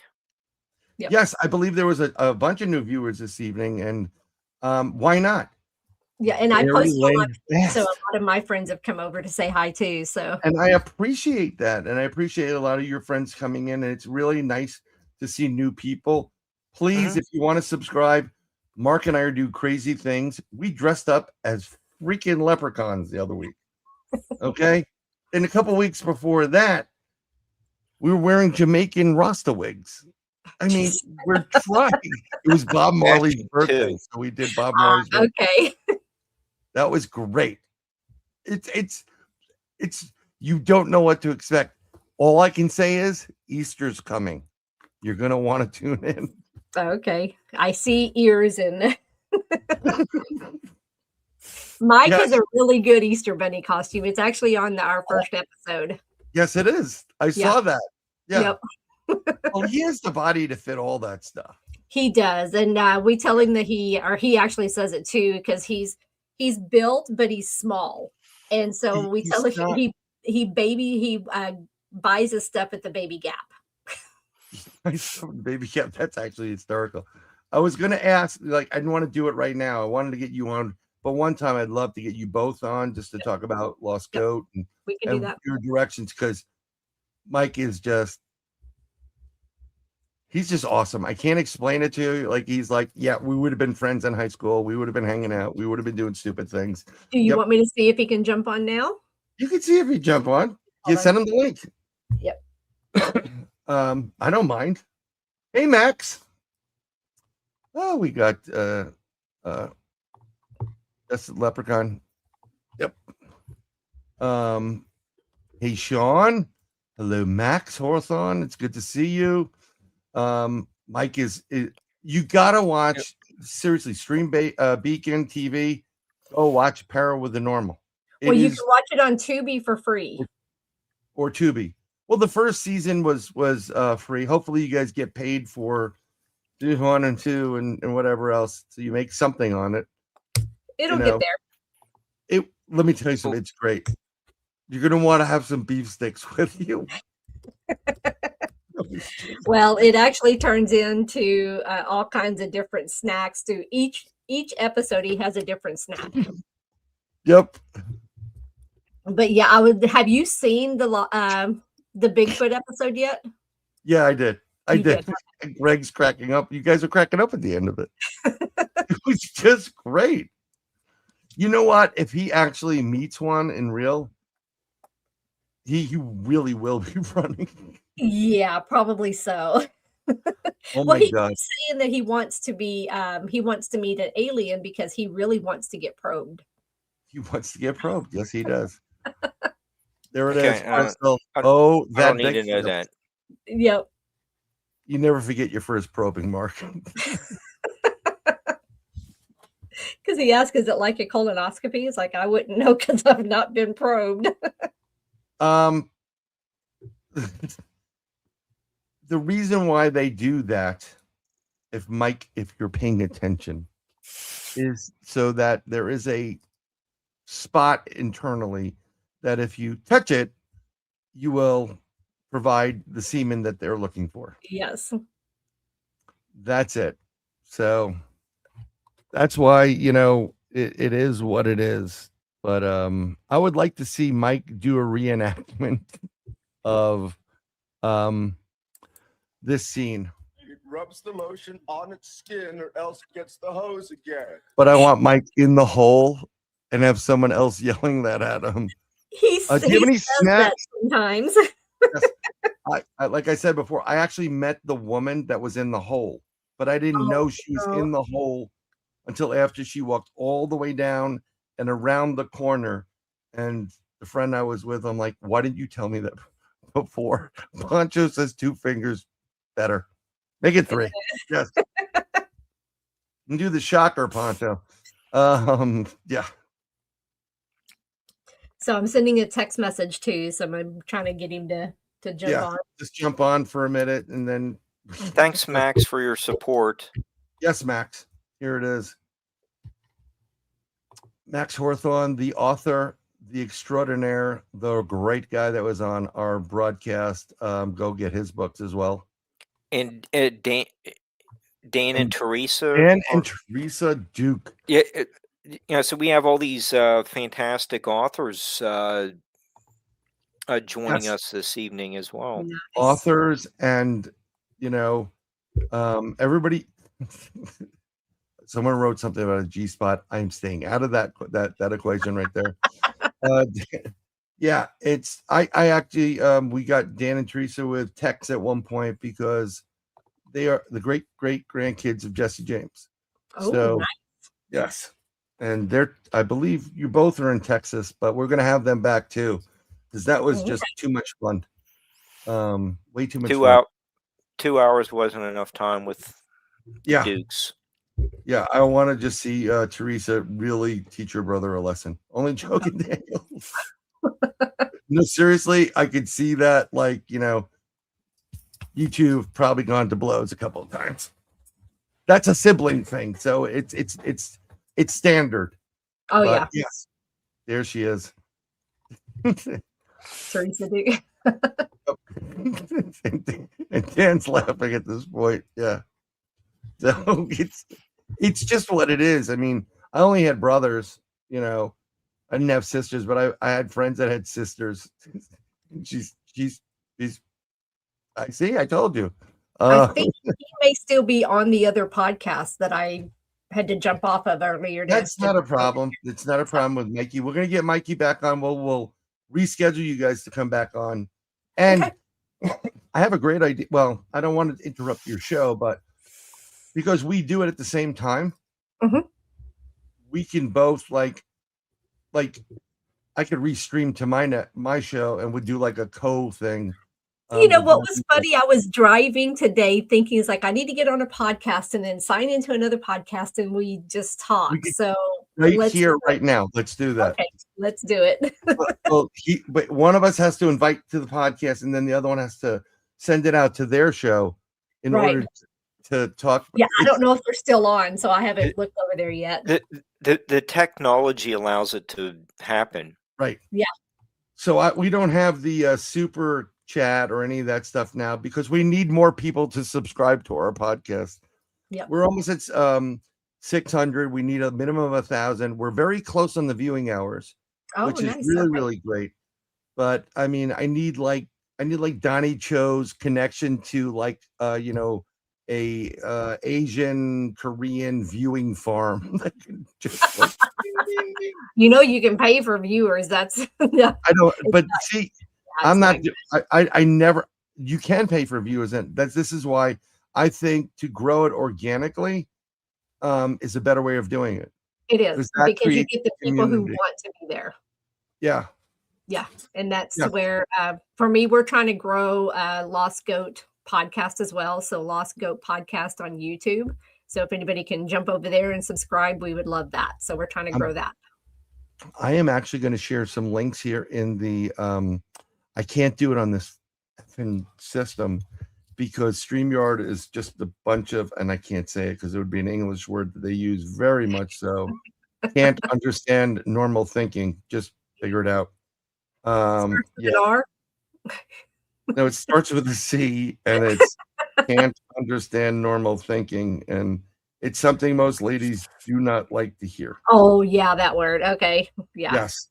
Yep. Yes, I believe there was a bunch of new viewers this evening, and why not? Yeah, and I posted on my MaryLynn page, so a Bast. lot of my friends have come over to say hi too. So And I appreciate that. And I appreciate a lot of your friends coming in. And it's really nice to see new people. Please, if you want to subscribe, Mark and I are doing crazy things. We dressed up as freaking leprechauns the other week. Okay. And a couple weeks before that, we were wearing Jamaican Rasta wigs. I mean, we're trying. It was Bob Marley's birthday. So we did Bob Marley's birthday. okay. That was great. It's you don't know what to expect. All I can say is Easter's coming. You're gonna want to tune in. Okay. I see ears in. Mike has a really good Easter bunny costume. It's actually on our first episode. Yes, it is. I saw that. Yeah. Yep. Well, he has the body to fit all that stuff. He does, and we tell him that he actually says it too, because he's built, but he's small, and so we tell him he buys his stuff at the Baby Gap. Baby Gap, that's actually hysterical. I was gonna ask, like, I didn't want to do it right now. I wanted to get you on, but one time I'd love to get you both on just to talk about Lost Goat and, we can do that. Your directions, because Mike is just. He's just awesome. I can't explain it to you. Like, he's like, yeah, we would have been friends in high school. We would have been hanging out. We would have been doing stupid things. Do you want me to see if he can jump on now? You can see if he jump on. You send him the link. Yep. I don't mind. Hey, Max. Oh, we got that's the leprechaun. Yep. Hey, Sean. Hello, Max Hawthorne. It's good to see you. Mike you gotta watch, seriously, Stream Beacon TV. Go watch Para with the Normal. Well, you can watch it on Tubi for free. Or Tubi. Well, the first season was free. Hopefully you guys get paid for 1 and 2 and whatever else, so you make something on it. It'll get there. Let me tell you something, it's great. You're gonna want to have some beef sticks with you. Well, it actually turns into all kinds of different snacks. To each episode, he has a different snack. Yep. But yeah, have you seen the Bigfoot episode yet? Yeah, I did. I did. did. Greg's cracking up. You guys are cracking up at the end of it. It was just great. You know what? If he actually meets one in real, he really will be running. Yeah, probably so. Oh my God. Keeps saying that he wants to meet an alien because he really wants to get probed. He wants to get probed. Yes, he does. There it Okay, is. Crystal. I that don't need to know that. Yep. You never forget your first probing, Mark. Because he asked, is it like a colonoscopy? It's like, I wouldn't know because I've not been probed. The reason why they do that, if you're paying attention, is so that there is a spot internally that if you touch it, you will provide the semen that they're looking for. Yes. That's it. So that's why, it is what it is. But I would like to see Mike do a reenactment of this scene. It rubs the lotion on its skin or else gets the hose again. But I want Mike in the hole and have someone else yelling that at him. Do you have any snacks? Sometimes. Yes. Like I said before, I actually met the woman that was in the hole, but I didn't know she was in the hole until after she walked all the way down and around the corner. And the friend I was with, I'm like, why didn't you tell me that before. Poncho says 2 fingers better. Make it 3. Yes. And do the shocker, Poncho. Yeah. So I'm sending a text message too. So I'm trying to get him to jump on. Just jump on for a minute and then. Thanks, Max, for your support. Yes, Max. Here it is. Max Hawthorne, the author, the extraordinaire, the great guy that was on our broadcast. Go get his books as well. And Dan and Teresa. Dan and Teresa Duke. Yeah. So we have all these fantastic authors joining us this evening as well. Nice. Authors and, everybody. Someone wrote something about a G-spot. I'm staying out of that equation right there. Yeah, I actually we got Dan and Teresa with Tex at one point because they are the great grandkids of Jesse James. Oh, So nice. yes, and I believe you both are in Texas, but we're gonna have them back too because that was just too much fun. Way too much fun. 2 hours wasn't enough time with the Dukes. Yeah, I want to just see Teresa really teach her brother a lesson. Only joking, Daniel. No, seriously, I could see that. You two have probably gone to blows a couple of times. That's a sibling thing, so it's standard. Oh, But yeah. Yes, there she is. Teresa Duke. And Dan's laughing at this point. Yeah. So it's just what it is. I mean, I only had brothers, I didn't have sisters, but I had friends that had sisters. She's I see, I told you. I think he may still be on the other podcast that I had to jump off of earlier. That's not a problem. It's not a problem with Mikey. We're gonna get Mikey back on. We'll reschedule you guys to come back on. And I have a great idea. Well, I don't want to interrupt your show, but because we do it at the same time, we can both like I could restream to my show and would do like a thing. You know what was funny? I was driving today thinking it's like I need to get on a podcast and then sign into another podcast and we just talk. So right here, right now, let's do that. Okay, let's do it. But one of us has to invite to the podcast, and then the other one has to send it out to their show in order to talk. Yeah, I don't know if they're still on, so I haven't looked over there yet. The technology allows it to happen. Right. Yeah. So we don't have the super chat or any of that stuff now because we need more people to subscribe to our podcast. Yeah. We're almost at 600. We need a minimum of 1,000. We're very close on the viewing hours, which is really great. But I mean, I need like Donnie Cho's connection to a Asian Korean viewing farm. Just you can pay for viewers. That's I don't, but see, I'm not. I never. You can pay for viewers, and this is why I think to grow it organically is a better way of doing it. It is because you get the people who want to be there. Yeah. Yeah, and that's where for me, we're trying to grow Lost Goat podcast as well. So Lost Goat podcast on YouTube. So if anybody can jump over there and subscribe, we would love that. So we're trying to grow that. I am actually going to share some links here in the. I can't do it on this system because StreamYard is just a bunch of, and I can't say it because it would be an English word that they use very much so. Can't understand normal thinking. Just figure it out. R? No, it starts with a C, and it's can't understand normal thinking, and it's something most ladies do not like to hear. Oh yeah, that word. Okay, yeah. Yes.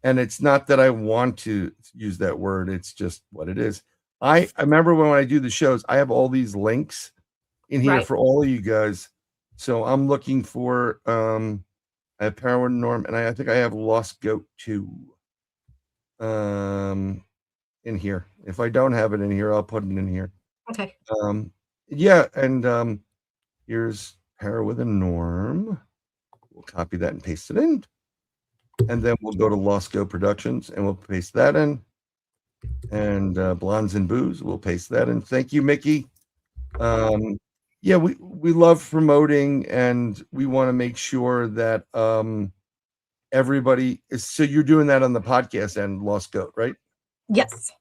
And it's not that I want to use that word. It's just what it is. I remember when I do the shows, I have all these links in here for all of you guys. So I'm looking for I have Paranormal, and I think I have Lost Goat 2 in here. If I don't have it in here, I'll put it in here. Okay. Yeah, and here's Para with a Norm. We'll copy that and paste it in. And then we'll go to Lost Go Productions and we'll paste that in. and Blondes and Booze. We'll paste that in. Thank you, Mickey. Yeah, we love promoting, and we want to make sure that everybody is. So you're doing that on the podcast and Lost Goat, right? Yes.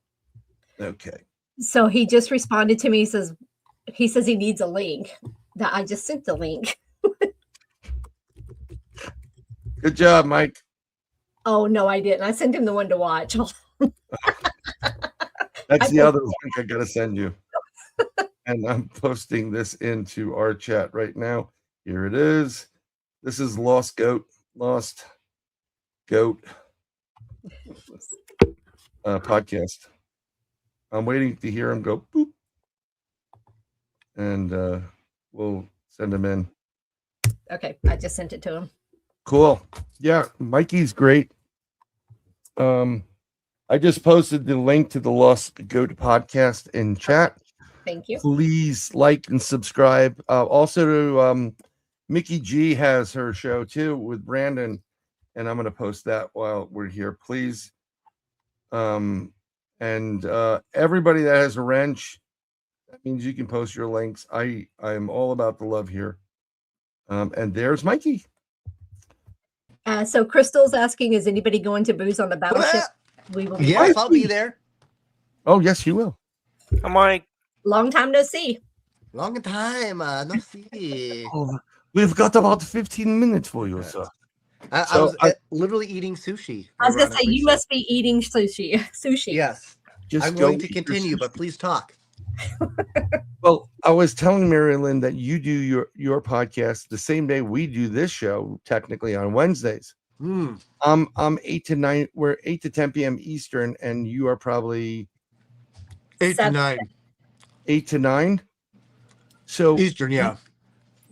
Okay. So he just responded to me. He says he needs a link. That I just sent the link. Good job, Mike. Oh no, I didn't. I sent him the one to watch. That's the other link I gotta send you. And I'm posting this into our chat right now. Here it is. This is Lost Goat podcast. I'm waiting to hear him go boop, and we'll send him in. Okay, I just sent it to him. Cool. Yeah, Mikey's great. I just posted the link to the Lost Goat podcast in chat. Thank you. Please like and subscribe. Also to Mickey G has her show too with Brandon, and I'm going to post that while we're here. Please. And everybody that has a wrench, that means you can post your links. I'm all about the love here. And there's Mikey. So Crystal's asking, is anybody going to Booze on the Battleship? We will. Yes, I'll be there. Oh, yes, you will. I'm like, Long time no see. Long time, no see. Oh, we've got about 15 minutes for you, sir. I was literally eating sushi. I was gonna say you must be eating sushi. Sushi. Yes, Just I'm go going to eat your continue, sushi. but please talk. Well, I was telling MaryLynn that you do your podcast the same day we do this show, technically on Wednesdays. Hmm. I'm 8 to 9. We're 8 to 10 p.m. Eastern, and you are probably 8 to 9 8 to 9. So Eastern, yeah.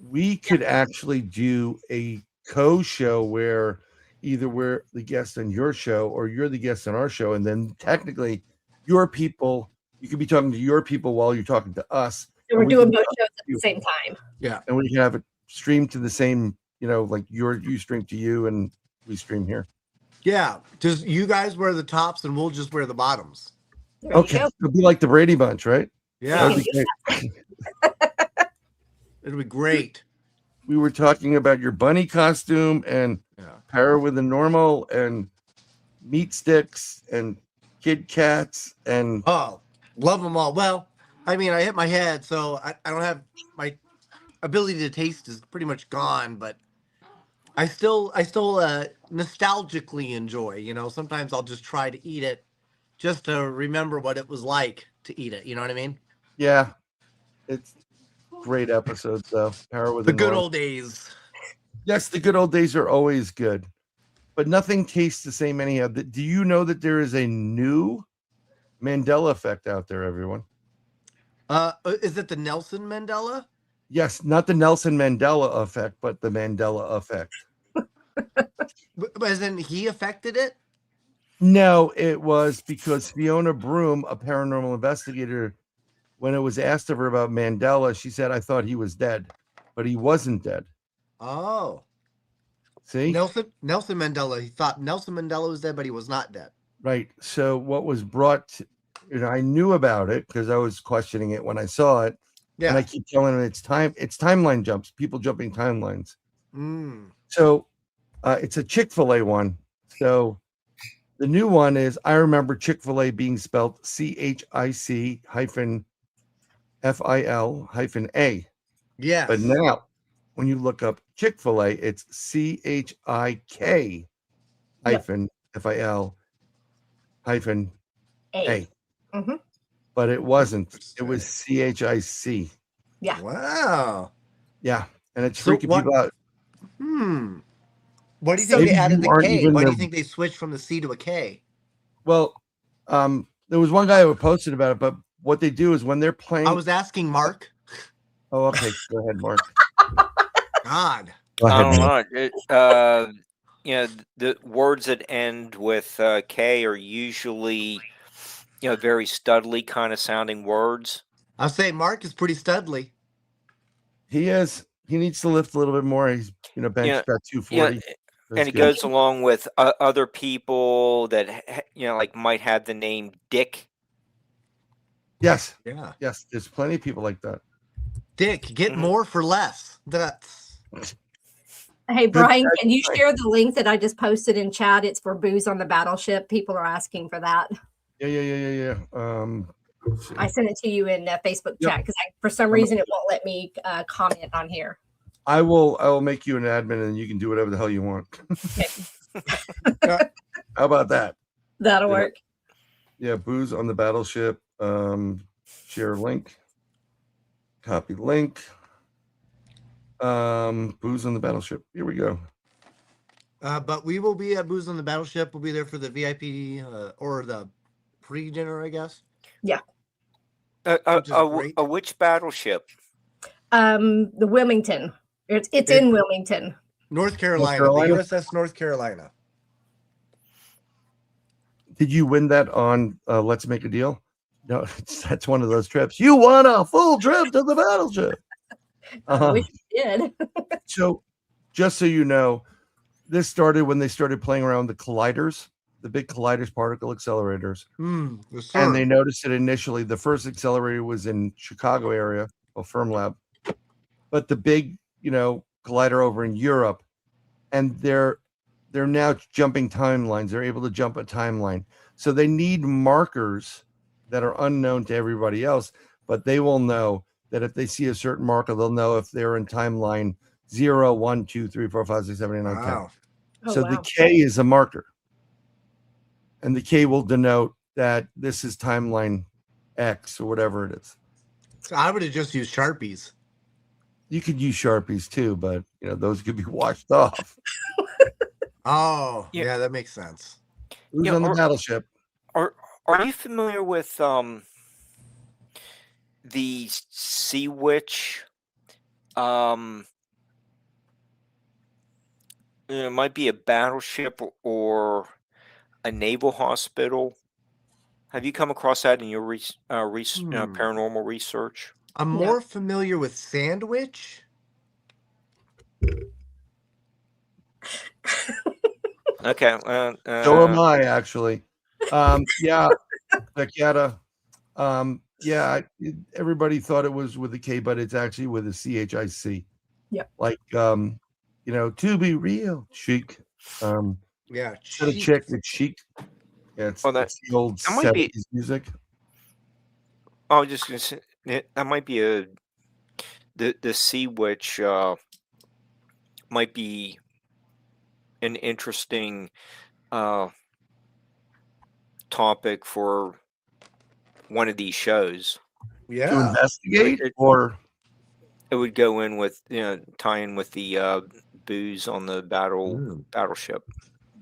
we could actually do a co-show where either we're the guest on your show or you're the guest on our show, and then technically your people, you could be talking to your people while you're talking to us. So we're and we doing can both talk shows to at you. the same time. Yeah. And we can have it streamed to the same, like you stream to you and we stream here. Yeah. Just you guys wear the tops and we'll just wear the bottoms. There you Okay, go. it'll be like the Brady Bunch, right? Yeah. That'd be great. It'll be great. We were talking about your bunny costume and Yeah. Para with the normal and meat sticks and Kid Cats and Oh, love them all. Well, I mean, I hit my head, so I don't have my ability to taste is pretty much gone, but I still nostalgically enjoy, sometimes I'll just try to eat it just to remember what it was like to eat it. You know what I mean? yeah, it's great episodes though. Para with The good normal. old days. Yes, the good old days are always good, but nothing tastes the same anyhow. Do you know that there is a new Mandela effect out there, everyone? Is it the Nelson Mandela? Yes, not the Nelson Mandela effect, but the Mandela effect. As in he affected it? No, it was because Fiona Broom, a paranormal investigator, when it was asked of her about Mandela, she said, I thought he was dead, but he wasn't dead. Oh. See? Nelson Mandela. He thought Nelson Mandela was dead, but he was not dead. Right. So what was brought, I knew about it because I was questioning it when I saw it. Yeah. And I keep telling them it's timeline jumps, people jumping timelines. Mm. So it's a Chick-fil-A one. So the new one is, I remember Chick-fil-A being spelled CHIC-FIL-A. Yes. But now when you look up Chick-fil-A, it's CHIK FIL-A. Mhm. But it wasn't. It was CHIC. Yeah. Wow. Yeah. And it's So freaking what- people out. What do you So think they maybe added you the aren't K? even Why do you the- think they switched from the C to a K? Well, there was one guy who posted about it, but what they do is when they're playing. I was asking Mark. Oh, okay. Go ahead, Mark. God. Go I ahead, don't Mark. know. The words that end with K are usually, very studly kind of sounding words. I'll say Mark is pretty studly. He is. He needs to lift a little bit more. He's, bench about 240. And it goes along with other people that, like might have the name Dick Yes, Yeah. yes. There's plenty of people like that. Dick, get more for less. That's Hey, Good Brian, guys, can you right. share the link that I just posted in chat? It's for Booze on the Battleship. People are asking for that. Yeah. Let's I see. sent it to you in Facebook Yep. chat because for some reason it won't let me comment on here. I will make you an admin and you can do whatever the hell you want. How about that? That'll Yeah. work. Yeah, Booze on the Battleship. Share link. Copy link. Booze on the Battleship. Here we go. but we will be at Booze on the Battleship. We'll be there for the VIP or the pre-dinner, I guess. Yeah. Which is great. Which battleship? The Wilmington. It's in Wilmington. North Carolina, Carolina? the USS North Carolina. Did you win that on Let's Make a Deal? No, that's one of those trips. You won a full trip to the battleship. I wish you did. So, just so you know, this started when they started playing around with the colliders, the big colliders, particle accelerators. Yes, sir. And they noticed it initially. The first accelerator was in Chicago area, Firm Lab, but the big, collider over in Europe, and they're now jumping timelines. They're able to jump a timeline, so they need markers that are unknown to everybody else, but they will know that if they see a certain marker, they'll know if they're in timeline 0, 1, 2, 3, 4, 5, 6, 7, 8, 9, 10. Wow. So the K is a marker, and the K will denote that this is timeline X or whatever it is. So I would have just used Sharpies. You could use Sharpies too, but those could be washed off. Oh, Yeah. yeah, that makes sense. Who's Yeah, on the battleship? Are you familiar with the Sea Witch? It might be a battleship or a naval hospital. Have you come across that in your paranormal research? I'm more familiar with Sandwich. Okay. So am I, actually. Yeah, Becketta. Everybody thought it was with a K, but it's actually with a CHIC. Yeah. Like, to be real, chic. Yeah, Instead of chick, it's chic. Yeah, it's the old that might be- 70s music. I was just gonna say that might be the Sea Witch might be an interesting topic for one of these shows. Yeah. To investigate, or it would go in with tie in with the booze on the battleship.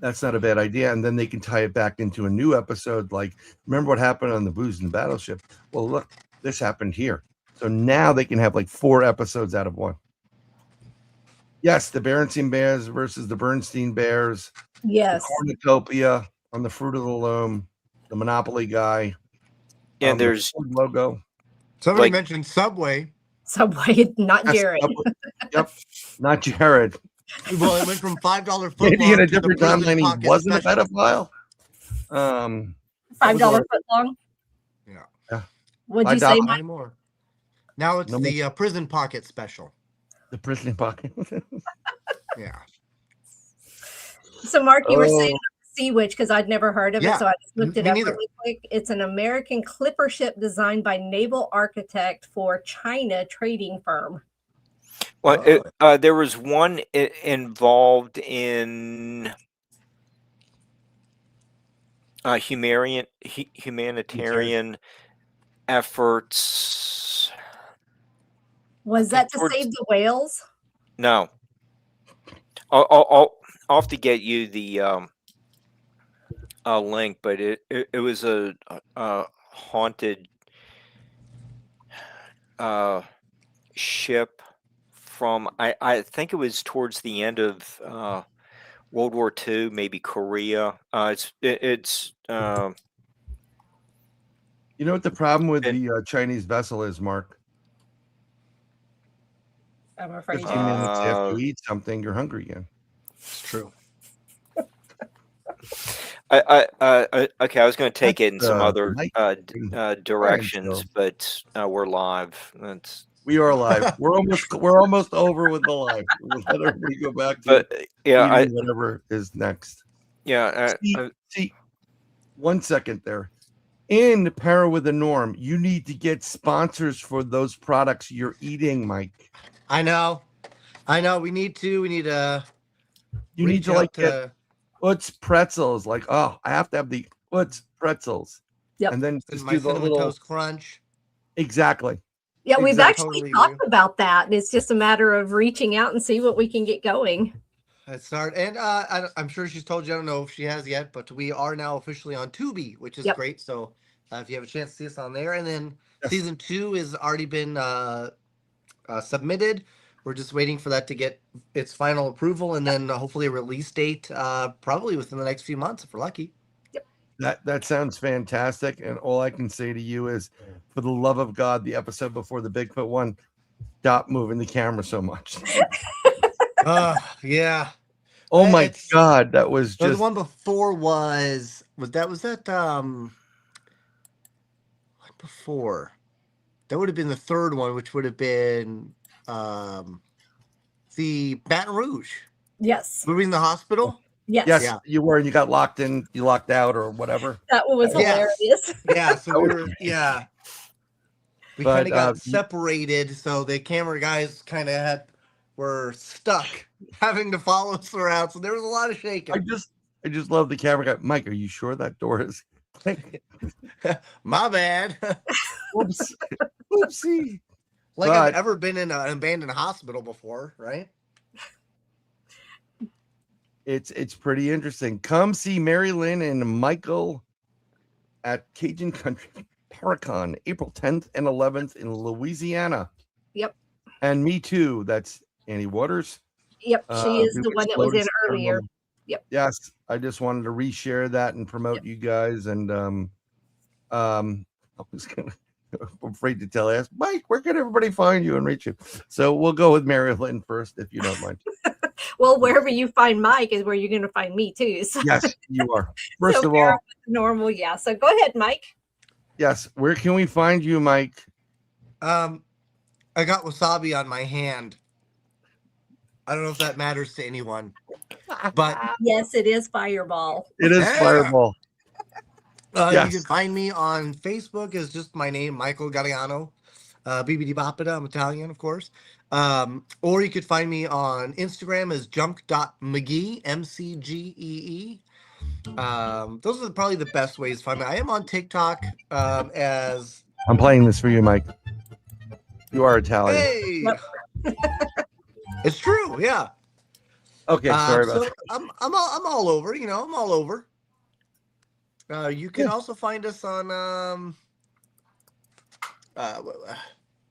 that's not a bad idea. And then they can tie it back into a new episode. Like, remember what happened on the Booze and Battleship? Well, look, this happened here. So now they can have like 4 episodes out of one. Yes, the Berenstain Bears versus the Bernstein Bears. Yes. The cornucopia on the Fruit of the Loom. The Monopoly guy. And there's the logo. Somebody mentioned Subway. Subway, not Jared. Yep, not Jared. Well, it went from $5 foot Maybe in a to the different prison timeline he pocket wasn't a special. pedophile. $5 foot long. Yeah. What'd you say, Mike? More. Now it's the prison pocket special. The prison pocket. Yeah. So, Mark, you were saying Sea Witch because I'd never heard of it, so I just looked it up neither. really quick. It's an American clipper ship designed by naval architect for China trading firm. Well, there was one involved in humanitarian efforts. Was that to save the whales? No. I'll have to get you the link, but it was a haunted ship from I think it was towards the end of World War II, maybe Korea. It's You know what the problem with the Chinese vessel is, Mark? I'm afraid. 15 minutes after you eat something, you're hungry again. It's true. Okay, I was going to take That's it in some other Mike and Bryan directions, show. but we're live. That's We are live. We're almost over with the live. We'll let everybody go back to but yeah, eating whatever is next. yeah, See, 1 second there. In Para with the Norm, you need to get sponsors for those products you're eating, Mike. I know. We need to. We need to. You need reach to like out get to Utz pretzels. Like, oh, I have to have the Utz pretzels. Yep. And then just my do the cinnamon little toast crunch. exactly. Yeah, we've Exact- actually totally talked agree. about that. And it's just a matter of reaching out and see what we can get going. Let's start. And I'm sure she's told you. I don't know if she has yet, but we are now officially on Tubi, which is Yep. great. So if you have a chance to see us on there, and then Yes. season 2 has already been submitted. We're just waiting for that to get its final approval, and then hopefully a release date probably within the next few months if we're lucky. That sounds fantastic. And all I can say to you is, for the love of God, the episode before the Bigfoot one, stop moving the camera so much. Yeah. Oh my It's- God, that was No, just the one before was that what before? That would have been the third one, which would have been the Baton Rouge. Yes. Moving the hospital. Yes. yes, Yeah. you were, and you got locked in, you locked out or whatever. That one was Yes. hilarious. Yeah, so we were we But, kind of got you- separated, so the camera guys kind of were stuck having to follow us around. So there was a lot of shaking. I just love the camera guy. Mike, are you sure that door is My bad. Oops. Oopsie. Like I've But- ever been in an abandoned hospital before, right? It's pretty interesting. Come see MaryLynn and Michael at Cajun Country Paracon, April 10th and 11th in Louisiana. Yep. And me too. That's Annie Waters. Yep. She is who the one that was in exploded earlier. Paranormal. Yep. Yes, I just wanted to reshare that and promote you guys. And I was gonna I'm afraid to tell us, Mike, where can everybody find you and reach you? So we'll go with MaryLynn first, if you don't mind. Well, wherever you find Mike is where you're going to find me too. So, Yes, you are. First so of all, normal. Yeah. So go ahead, Mike. yes, where can we find you, Mike? I got wasabi on my hand. I don't know if that matters to anyone, but Yes, it is Fireball. It is Yeah. Fireball. Yes. you can find me on Facebook as just my name, Michael Galliano. BBD Bopida, I'm Italian, of course. Or you could find me on Instagram as junk.mcgee, MCGEE. Those are probably the best ways to find me. I am on TikTok as I'm playing this for you, Mike. You are Italian. hey. It's true, yeah. Okay, sorry about so that. I'm all over, I'm all over. You can also find us on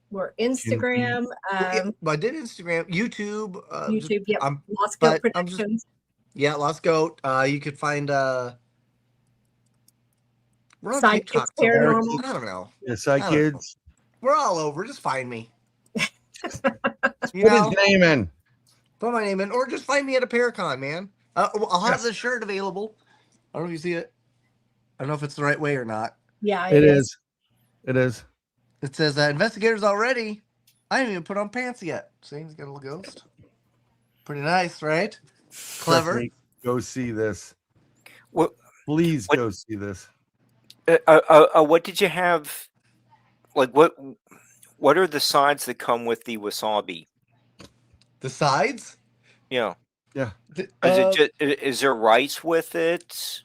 We're Instagram. I did Instagram, YouTube. YouTube. Yep. I'm- Lost Goat but I'm just- Productions. Yeah, Lost Goat. You could find we're on Sidekicks TikTok somewhere. Paranormal. I don't know. Yes, I don't kids. We're all over. Just find me. Put his name in. Put my name in, or just find me at a Paracon, man. I'll have Yes. the shirt available. I don't know if you see it. I don't know if it's the right way or not. Yeah, It is. It is. It says investigators already. I haven't even put on pants yet. See, he's got a little ghost. Pretty nice, right? Clever. Trust me, go see this. What Please go see this. what did you have? Like what are the sides that come with the wasabi? The sides. Yeah. Yeah. Is there rice with it?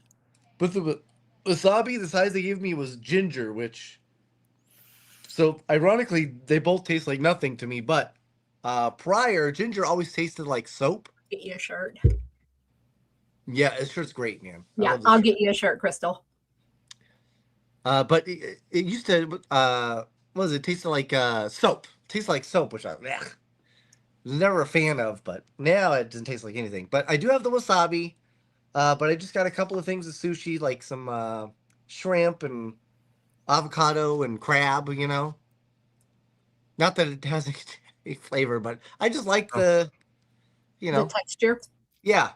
But the wasabi, the size they gave me was ginger, which. So ironically, they both taste like nothing to me. But prior, ginger always tasted like soap. Get you a shirt. Yeah, this shirt's great, man. I Yeah, love this I'll shirt. get you a shirt, Crystal. But it used to. What was it? Tasted like soap. Tastes like soap, which I was never a fan of. But now it doesn't taste like anything. But I do have the wasabi. But I just got a couple of things of sushi, like some shrimp and avocado and crab. Not that it has any flavor, but I just like the. The texture. Yeah.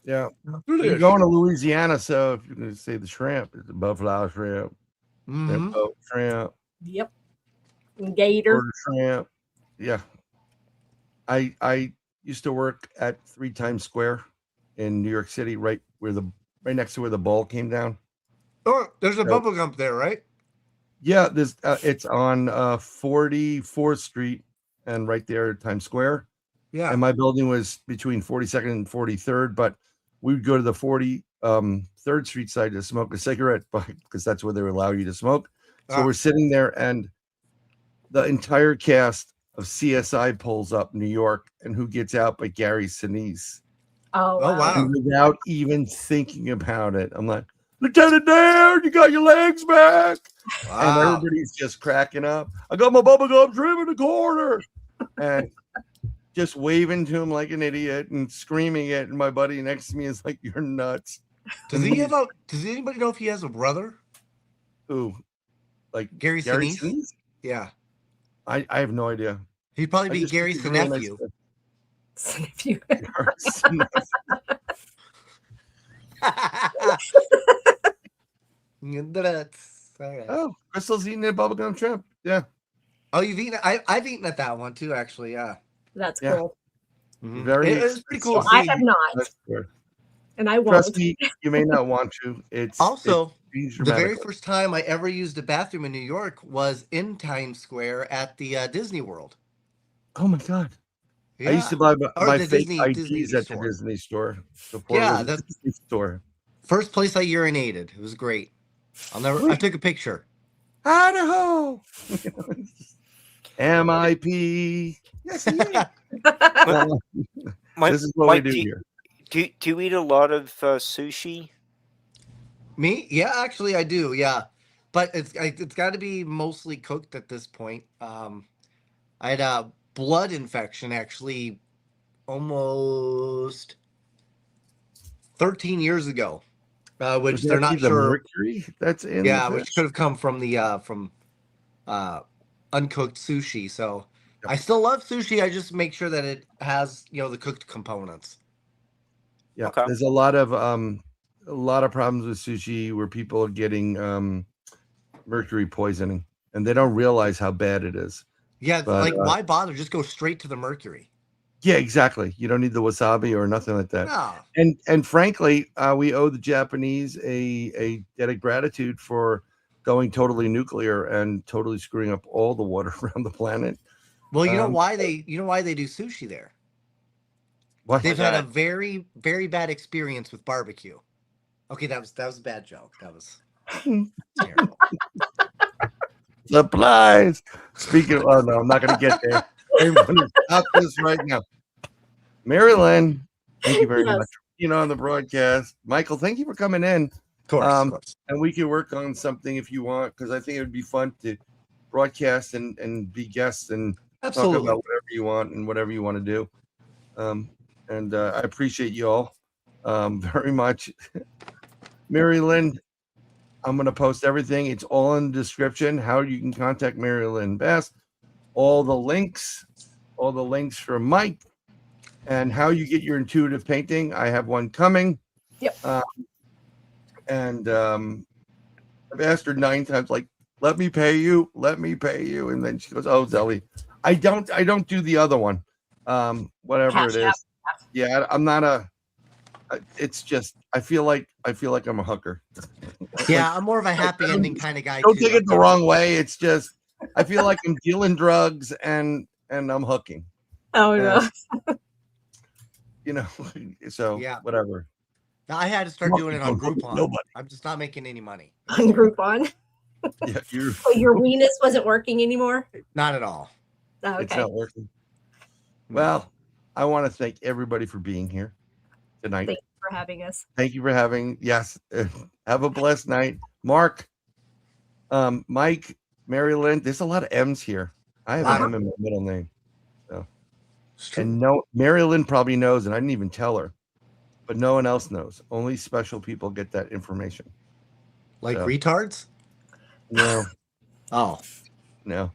Yeah. British. You're going to Louisiana, so if you're going to say the shrimp, it's the buffalo shrimp, Mhm. boat shrimp, Yep. Gator. quarter shrimp. Yeah. I used to work at 3 Times Square in New York City, right next to where the ball came down. Oh, there's a So- bubble gum there, right? Yeah, this it's on 44th Street and right there at Times Square. Yeah. And my building was between 42nd and 43rd, but we would go to the 43rd Street side to smoke a cigarette because that's where they would allow you to smoke. So Ah. we're sitting there, and the entire cast of CSI pulls up New York, and who gets out but Gary Sinise. Oh, Oh, wow. wow. And without even thinking about it, I'm like, Lieutenant Dan, you got your legs back. And Wow. everybody's just cracking up. I got my bubble gum trim in the corner. And just waving to him like an idiot and screaming it. And my buddy next to me is like, "You're nuts." Does anybody know if he has a brother? Who? Like Gary Gary Sinise? Sinise? Yeah. I have no idea. He'd probably I be just Gary's think he's a nephew. If you- Gary Sinise. All right. Oh, Crystal's eating a bubblegum shrimp. Yeah. Oh, you've eaten it? I've eaten at that one too, actually. Yeah. That's Yeah. cool. Mhm. Very It was pretty cool. Well, to I see. have not, That's good. and I won't. Trust me, you may not want to. It's Also, changed the very dramatically. first time I ever used a bathroom in New York was in Times Square at the Disney World. Oh my god. Yeah. I used to buy Or my the fake Disney IDs at the store. Disney store. Before Yeah, it was a that's- Disney store. First place I urinated. It was great. I took a picture. Idaho. MIP. Yes, yeah. Mike, This is what Mike, we do here. do you eat a lot of sushi? Me? Yeah, actually I do. Yeah. But it's got to be mostly cooked at this point. I had a blood infection actually almost 13 years ago. Which Would they're that not be the sure. mercury that's in Yeah, the which fish? could have come from the uncooked sushi. So Yep. I still love sushi. I just make sure that it has, the cooked components. Yeah, Okay. there's a lot of problems with sushi where people are getting mercury poisoning, and they don't realize how bad it is. Yeah, But, like why bother? Just go straight to the mercury. Yeah, exactly. You don't need the wasabi or nothing like that. No. And frankly, we owe the Japanese a debt of gratitude for going totally nuclear and totally screwing up all the water around the planet. Well, you know Um, why they do sushi there? Why? They've Why's had a that? very, very bad experience with barbecue. Okay, that was a bad joke. That was terrible. Supplies. Speaking of, oh no, I'm not going to get there. Everybody stop this right now. MaryLynn, thank you very Yes. much for being on the broadcast. Michael, thank you for coming in. Of course, Um, of course. And we can work on something if you want, because I think it would be fun to broadcast and be guests and talk Absolutely. about whatever you want and whatever you want to do. I appreciate you all very much. MaryLynn, I'm going to post everything. It's all in the description, how you can contact MaryLynn Bast, all the links from Mike, and how you get your intuitive painting. I have one coming. Yep. I've asked her 9 times, like, let me pay you. And then she goes, oh, Zelly, I don't do the other one. Whatever Cash it App. is. Yeah, I'm not it's just, I feel like I'm a hooker. Yeah, I'm more of a happy ending kind of guy Don't too. take it the wrong way. It's just, I feel like I'm dealing drugs and I'm hooking, Oh no. so Yeah. whatever. Now, I had to start doing it on Groupon. Nobody. I'm just not making any money. On Groupon. Yeah, So your weenus wasn't working anymore? Not at all. Oh, it's okay. not working. Well, I want to thank everybody for being here tonight. Thank you for having us. Thank you for having. Yes, have a blessed night, Mark, Mike, MaryLynn. There's a lot of M's here. I have an M in my middle name. It's true. And no, MaryLynn probably knows, and I didn't even tell her, but no one else knows. Only special people get that information. Like so. retards? No, Oh. no.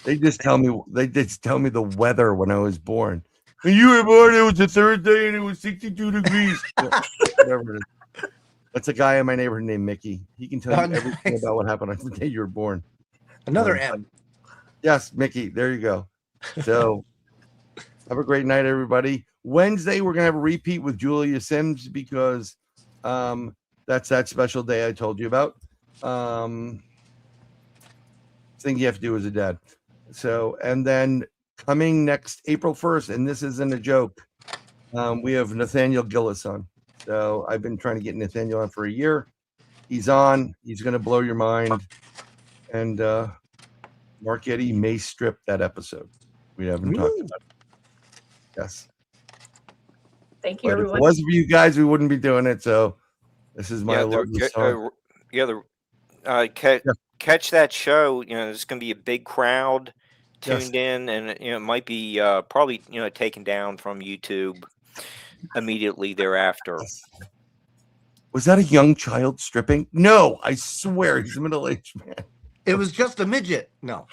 They just tell me the weather when I was born, When you were born, it was a Thursday and it was 62 degrees. Whatever it is. That's a guy in my neighborhood named Mickey. He can tell you everything about what happened on the day you were born. Another M. Yes, Mickey. There you go. So have a great night, everybody. Wednesday, we're going to have a repeat with Julia Sims because that's that special day I told you about. Thing you have to do as a dad. So, and then coming next April 1st, and this isn't a joke, we have Nathaniel Gillis on. So I've been trying to get Nathaniel on for a year. He's on. He's going to blow your mind. And Mark Eddy may strip that episode. We haven't talked about it. Yes. Thank you, But if everyone. it wasn't for you guys, we wouldn't be doing it. So this is my catch that show. You know, there's going to be a big crowd tuned Yes. in, and you know, it might be probably taken down from YouTube immediately thereafter. Was that a young child stripping? No, I swear he's a middle-aged man. It was just a midget. No.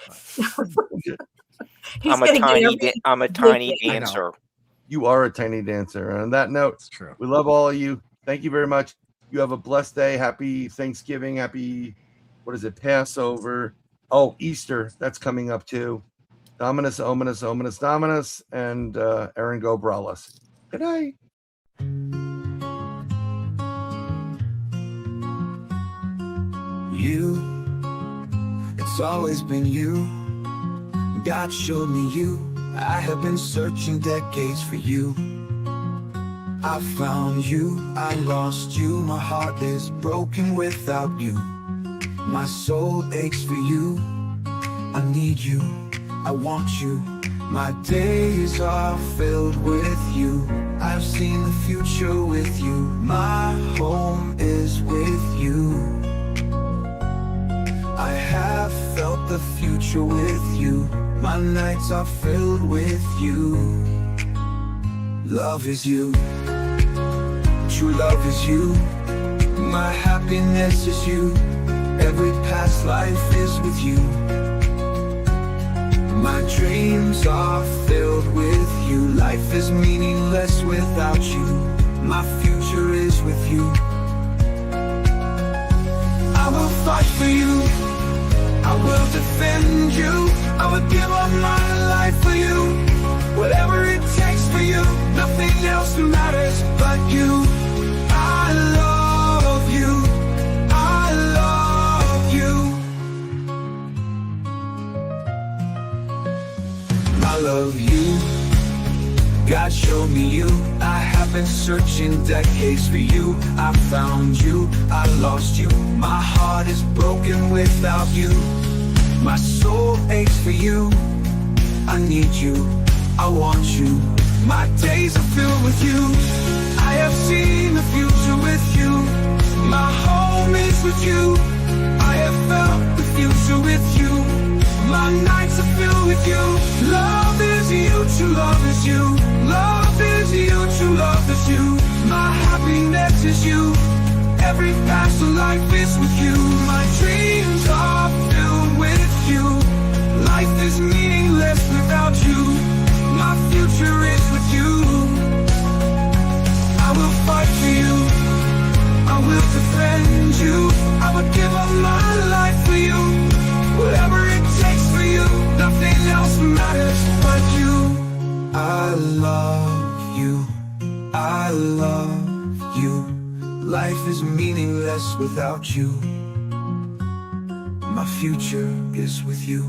I'm a tiny dancer. You are a tiny dancer. And on that note, It's true. we love all of you. Thank you very much. You have a blessed day. Happy Thanksgiving. Happy, Passover. Oh, Easter. That's coming up too. Dominus, Ominous, Ominous, Dominus, and Aaron Go Brawless. Good night. You, it's always been you. God showed me you. I have been searching decades for you. I found you, I lost you. My heart is broken without you. My soul aches for you. I need you, I want you. My days are filled with you. I've seen the future with you. My home is with you. I have felt the future with you. My nights are filled with you. Love is you. True love is you. My happiness is you. Every past life is with you. My dreams are filled with you. Life is meaningless without you. My future is with you. I will fight for you. I will defend you. I would give up my life for you. Whatever it takes for you. Nothing else matters but you. I love you. I love you. I love you. God showed me you. I have been searching decades for you. I found you, I lost you. My heart is broken without you. My soul aches for you. I need you, I want you. My days are filled with you. I have seen the future with you. My home is with you. I have felt the future with you. My nights are filled with you. Love is you, true love is you. Love is you, true love is you. My happiness is you. Every past life is with you. My dreams are filled with you. Life is meaningless without you. My future is with you. I will fight for you. I will defend you. I would give up my life for you. Whatever it takes for you. Nothing else matters but you. I love you. I love you. Life is meaningless without you. My future is with you.